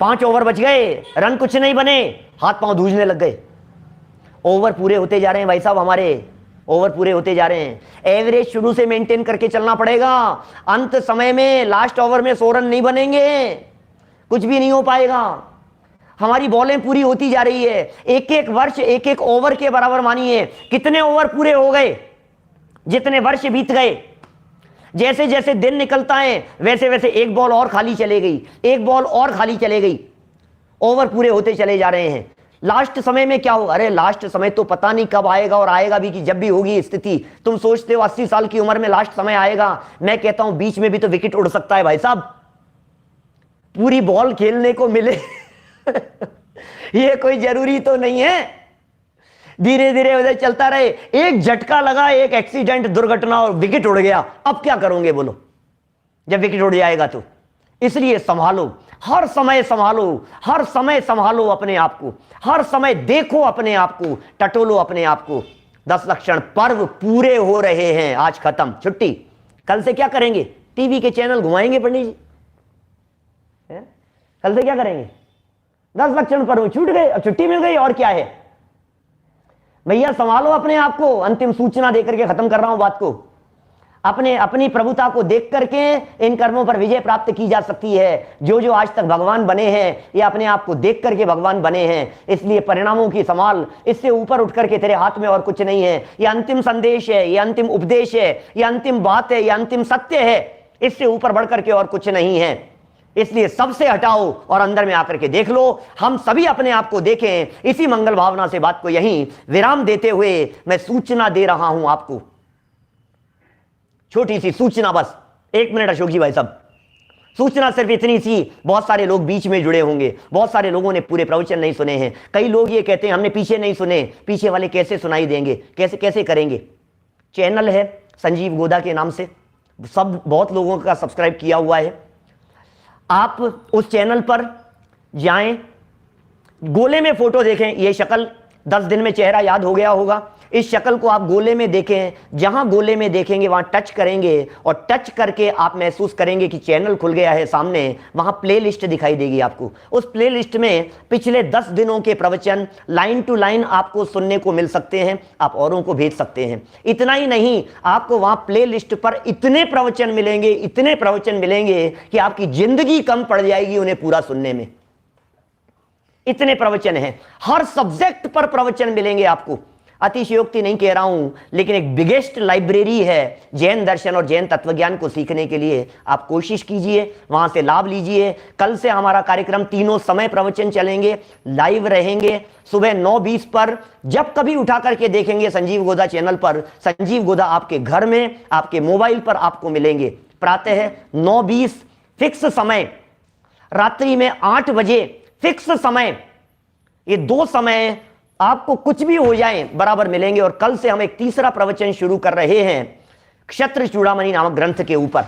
5 ओवर बच गए, रन कुछ नहीं बने, हाथ पांव धूजने लग गए। ओवर पूरे होते जा रहे हैं भाई साहब, हमारे ओवर पूरे होते जा रहे हैं। एवरेज शुरू से मेंटेन करके चलना पड़ेगा। अंत समय में लास्ट ओवर में 100 रन नहीं बनेंगे, कुछ भी नहीं हो पाएगा। हमारी बॉलें पूरी होती जा रही है, एक एक वर्ष एक एक ओवर के बराबर मानिए। कितने ओवर पूरे हो गए? जितने वर्ष बीत गए। जैसे जैसे दिन निकलता है वैसे वैसे एक बॉल और खाली चले गई, एक बॉल और खाली चले गई, ओवर पूरे होते चले जा रहे हैं। लास्ट समय में क्या होगा? अरे लास्ट समय तो पता नहीं कब आएगा, और आएगा भी कि जब भी होगी स्थिति। तुम सोचते हो 80 साल की उम्र में लास्ट समय आएगा, मैं कहता हूं बीच में भी तो विकेट उड़ सकता है भाई साहब, पूरी बॉल खेलने को मिले। ये कोई जरूरी तो नहीं है, धीरे धीरे उधर चलता रहे। एक झटका लगा, एक एक्सीडेंट, दुर्घटना, और विकेट उड़ गया। अब क्या करोगे बोलो, जब विकेट उड़ जाएगा तो? इसलिए संभालो, हर समय संभालो, हर समय संभालो अपने आप को, हर समय देखो अपने आप को, टटोलो अपने आप को। 10 लक्षण पर्व पूरे हो रहे हैं, आज खत्म, छुट्टी, कल से क्या करेंगे? टीवी के चैनल घुमाएंगे पंडित जी। कल से क्या करेंगे? 10 लक्षण पर्व छूट गए, अब छुट्टी मिल गई, और क्या है भैया? संभालो अपने आप को। अंतिम सूचना देकर के खत्म कर रहा हूं बात को। अपनी प्रभुता को देख करके इन कर्मों पर विजय प्राप्त की जा सकती है। जो जो आज तक भगवान बने हैं ये अपने आप को देख करके भगवान बने हैं, इसलिए परिणामों की संभाल। इससे ऊपर उठ करके तेरे हाथ में और कुछ नहीं है। ये अंतिम संदेश है, ये अंतिम उपदेश है, ये अंतिम बात है, ये अंतिम सत्य है। इससे ऊपर बढ़ करके और कुछ नहीं है। इसलिए सबसे हटाओ और अंदर में आकर के देख लो। हम सभी अपने आप को देखें। इसी मंगल भावना से बात को यहीं विराम देते हुए मैं सूचना दे रहा हूं आपको, छोटी सी सूचना, बस 1 मिनट अशोक जी भाई साहब। सूचना सिर्फ इतनी सी। बहुत सारे लोग बीच में जुड़े होंगे, बहुत सारे लोगों ने पूरे प्रवचन नहीं सुने हैं। कई लोग ये कहते हैं हमने पीछे नहीं सुने। पीछे वाले कैसे सुनाई देंगे? कैसे कैसे करेंगे? चैनल है संजीव गोदा के नाम से, सब बहुत लोगों का सब्सक्राइब किया हुआ है। आप उस चैनल पर जाएं, गोले में फोटो देखें। ये शक्ल 10 दिन में चेहरा याद हो गया होगा। इस शक्ल को आप गोले में देखें। जहां गोले में देखेंगे वहां टच करेंगे और टच करके आप महसूस करेंगे कि चैनल खुल गया है सामने। वहां प्लेलिस्ट दिखाई देगी आपको। उस प्लेलिस्ट में पिछले 10 दिनों के प्रवचन लाइन टू लाइन आपको सुनने को मिल सकते हैं। आप औरों को भेज सकते हैं। इतना ही नहीं, आपको वहां प्लेलिस्ट पर इतने प्रवचन मिलेंगे, इतने प्रवचन मिलेंगे कि आपकी जिंदगी कम पड़ जाएगी उन्हें पूरा सुनने में। इतने प्रवचन हैं, हर सब्जेक्ट पर प्रवचन मिलेंगे आपको। अतिशयोक्ति नहीं कह रहा हूं, लेकिन एक बिगेस्ट लाइब्रेरी है जैन दर्शन और जैन तत्वज्ञान को सीखने के लिए। आप कोशिश कीजिए, वहां से लाभ लीजिए। कल से हमारा कार्यक्रम तीनों समय प्रवचन चलेंगे, लाइव रहेंगे। सुबह 9:20 पर जब कभी उठा करके देखेंगे संजीव गोदा चैनल पर, संजीव गोदा आपके घर में, आपके मोबाइल पर आपको मिलेंगे। प्रातः 9:20 फिक्स समय, रात्रि में 8 बजे फिक्स समय। ये 2 समय आपको कुछ भी हो जाए बराबर मिलेंगे। और कल से हम एक तीसरा प्रवचन शुरू कर रहे हैं क्षत्र चूड़ामणि नामक ग्रंथ के ऊपर।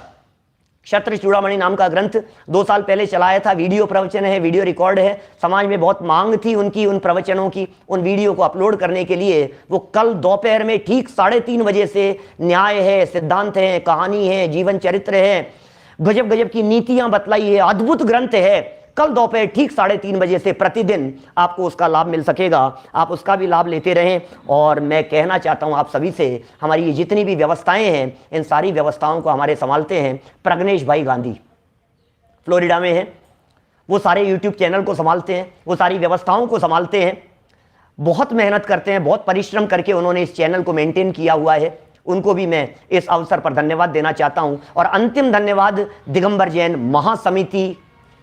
क्षत्र चूड़ामणि नाम का ग्रंथ 2 साल पहले चलाया था। वीडियो प्रवचन है, वीडियो रिकॉर्ड है। समाज में बहुत मांग थी उनकी, उन प्रवचनों की, उन वीडियो को अपलोड करने के लिए। वो कल दोपहर में ठीक 3:30 बजे से न्याय है, सिद्धांत है, कहानी है, जीवन चरित्र है, गजब गजब की नीतियां बतलाई है, अद्भुत ग्रंथ है। कल दोपहर ठीक 3:30 बजे से प्रतिदिन आपको उसका लाभ मिल सकेगा। आप उसका भी लाभ लेते रहें। और मैं कहना चाहता हूं आप सभी से, हमारी ये जितनी भी व्यवस्थाएं हैं, इन सारी व्यवस्थाओं को हमारे संभालते हैं प्रज्ञेश भाई गांधी, फ्लोरिडा में हैं। वो सारे यूट्यूब चैनल को संभालते हैं, वो सारी व्यवस्थाओं को संभालते हैं। बहुत मेहनत करते हैं, बहुत परिश्रम करके उन्होंने इस चैनल को मेंटेन किया हुआ है। उनको भी मैं इस अवसर पर धन्यवाद देना चाहता हूं। और अंतिम धन्यवाद दिगंबर जैन महासमिति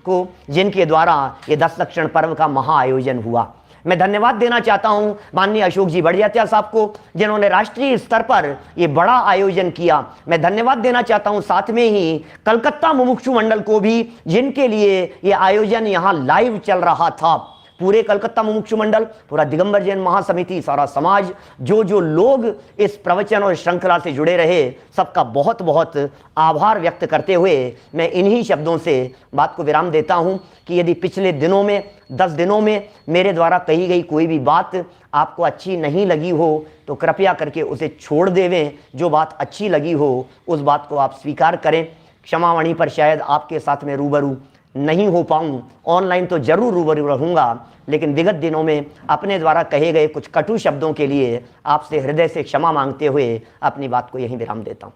को, जिनके द्वारा ये 10 लक्षण पर्व का महा आयोजन हुआ। मैं धन्यवाद देना चाहता हूं माननीय अशोक जी बढ़ियात्या साहब को, जिन्होंने राष्ट्रीय स्तर पर ये बड़ा आयोजन किया। मैं धन्यवाद देना चाहता हूं साथ में ही कलकत्ता मुमुक्षु मंडल को भी, जिनके लिए ये आयोजन यहां लाइव चल रहा था। पूरे कलकत्ता मुमुक्षु मंडल, पूरा दिगंबर जैन महासमिति, सारा समाज, जो जो लोग इस प्रवचन और श्रृंखला से जुड़े रहे, सबका बहुत बहुत आभार व्यक्त करते हुए मैं इन्हीं शब्दों से बात को विराम देता हूं कि यदि पिछले दिनों में 10 दिनों में मेरे द्वारा कही गई कोई भी बात आपको अच्छी नहीं लगी हो तो कृपया करके उसे छोड़ देवें। जो बात अच्छी लगी हो उस बात को आप स्वीकार करें। क्षमावाणी पर शायद आपके साथ में रूबरू नहीं हो पाऊँ, ऑनलाइन तो जरूर रूबरू रहूँगा, लेकिन विगत दिनों में अपने द्वारा कहे गए कुछ कटु शब्दों के लिए आपसे हृदय से क्षमा मांगते हुए अपनी बात को यहीं विराम देता हूँ।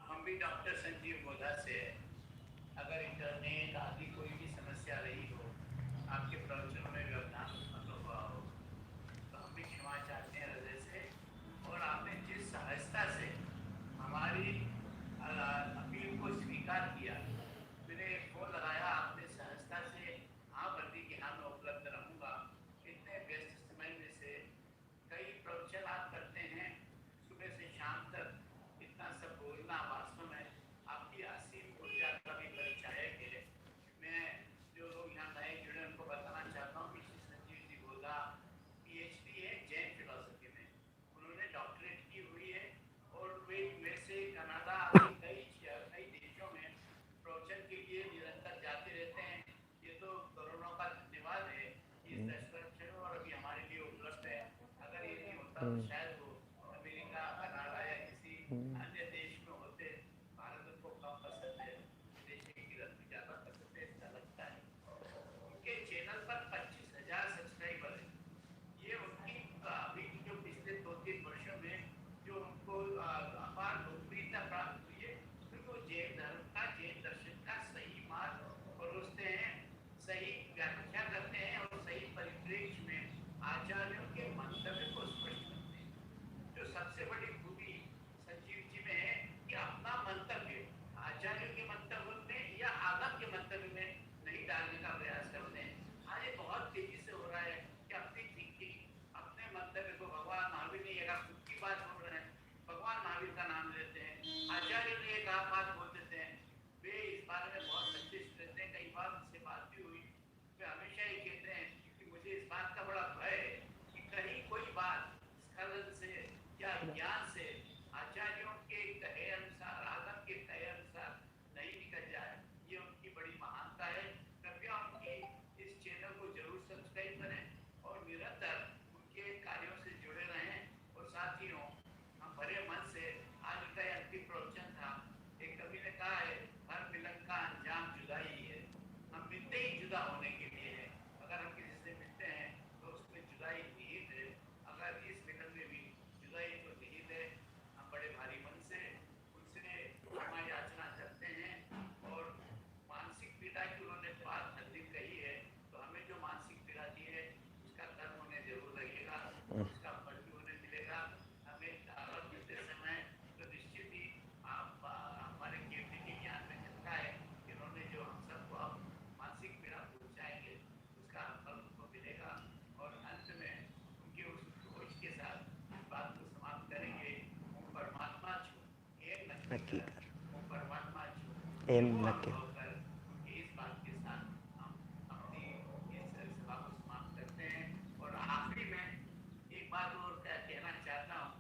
हम भी डॉक्टर संजीव गोदा से, अगर इंटरनेट आदि कोई भी समस्या रही हो, आपके प्रवचनों में व्यवधान उत्पन्न हुआ हो, तो हम भी क्षमा चाहते हैं हृदय से। और आपने जिस सहजता से हमारी अपील को स्वीकार किया, मैंने फोन लगाया, आपने सहजता से हाँ भर दी कि हाँ मैं उपलब्ध रहूँगा। इतने व्यस्त समय में से कई प्रवचन आप करते हैं सुबह से शाम तक, इतना सब बोलना वास्तव में आपकी असीम ऊर्जा का भी परिचायक है। मैं जो लोग यहाँ नए जुड़े उनको बताना चाहता हूँ कि श्री संजीव जी गोदा PhD है जैन फिलोसफी में, उन्होंने डॉक्टरेट की हुई है और वे यूएसए, कनाडा, कई देशों में प्रवचन के लिए निरंतर जाते रहते हैं। ये तो करोड़ों का धन्यवाद है इस 10 लक्षण और अभी हमारे लिए उपलब्ध है। अगर ये नहीं होता तो शायद वो अमेरिका, कनाडा या किसी सबसे बड़ी खूबी संजीव जी में है कि अपना मंतव्य आचार्यों के मंतव्य में या आगम के मंतव्य में नहीं डालने का प्रयास करते हैं। आज ये बहुत तेजी से हो रहा है कि अपनी थिंकिंग, अपने मंतव्य को भगवान महावीर ने एक खुद की बात बोल रहे हैं, भगवान महावीर का नाम लेते हैं, आचार्य ने एक बात बोल देते हैं, वे इस बारे में बहुत संतुष्ट रहते हैं। कई बार उनसे बात भी हुई, वे हमेशा ये कहते हैं कि मुझे इस बात का बड़ा भय है कि कहीं कोई बात स्खलन से या ज्ञान से आचार्यों के कहे अनुसार, आगम के कहे अनुसार नहीं निकल जाए। ये उनकी बड़ी महानता है। कृपया उनकी इस चैनल को जरूर सब्सक्राइब करें और निरंतर उनके कार्यों से जुड़े रहें। और साथियों, हम भरे मन से आज उनका अंतिम प्रवचन था। एक कवि ने कहा है, हर मिलन का अंजाम जुदाई है। हम मिलते ही जुदा होने के लिए है। अगर हम किसी से मिलते हैं तो उसमें जुदाई निहित है। अगर इस मिलन में भी जुदाई तो निहित है, हम बड़े भारी मन से उनसे क्षमा याचना करते हैं। और मानसिक पीड़ा की उन्होंने बात अधिक कही है, तो हमें जो मानसिक पीड़ा दी है उसका कर्म उन्हें जरूर लगेगा, उसका फल भी उन्हें मिलेगा। हमें दावत देते समय तो निश्चित ही हमारे कीर्ति के ज्ञान में चलता है कि उन्होंने जो हम सबको अब मानसिक पीड़ा पहुंचाएंगे उसका फल उनको मिलेगा। और अंत में उनके उस घोष के साथ इस बात को समाप्त करेंगे, ओम परमात्मा छो एक नक्की कर, ओम परमात्मा छो एम वो नक्की। अनुभव कर। उनकी इस बात के साथ हम अपनी इस सभा को समाप्त करते हैं। और आखिरी में एक बात और कहना चाहता हूँ।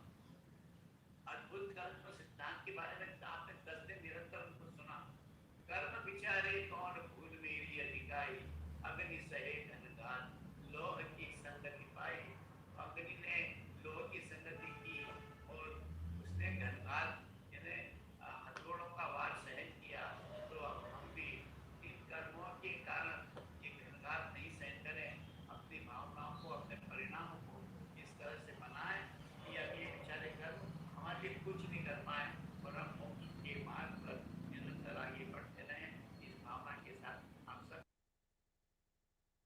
अद्भुत कर्म सिद्धांत के बारे में आपने 10 दिन निरंतर उनको सुना। कर्म विचारे कौन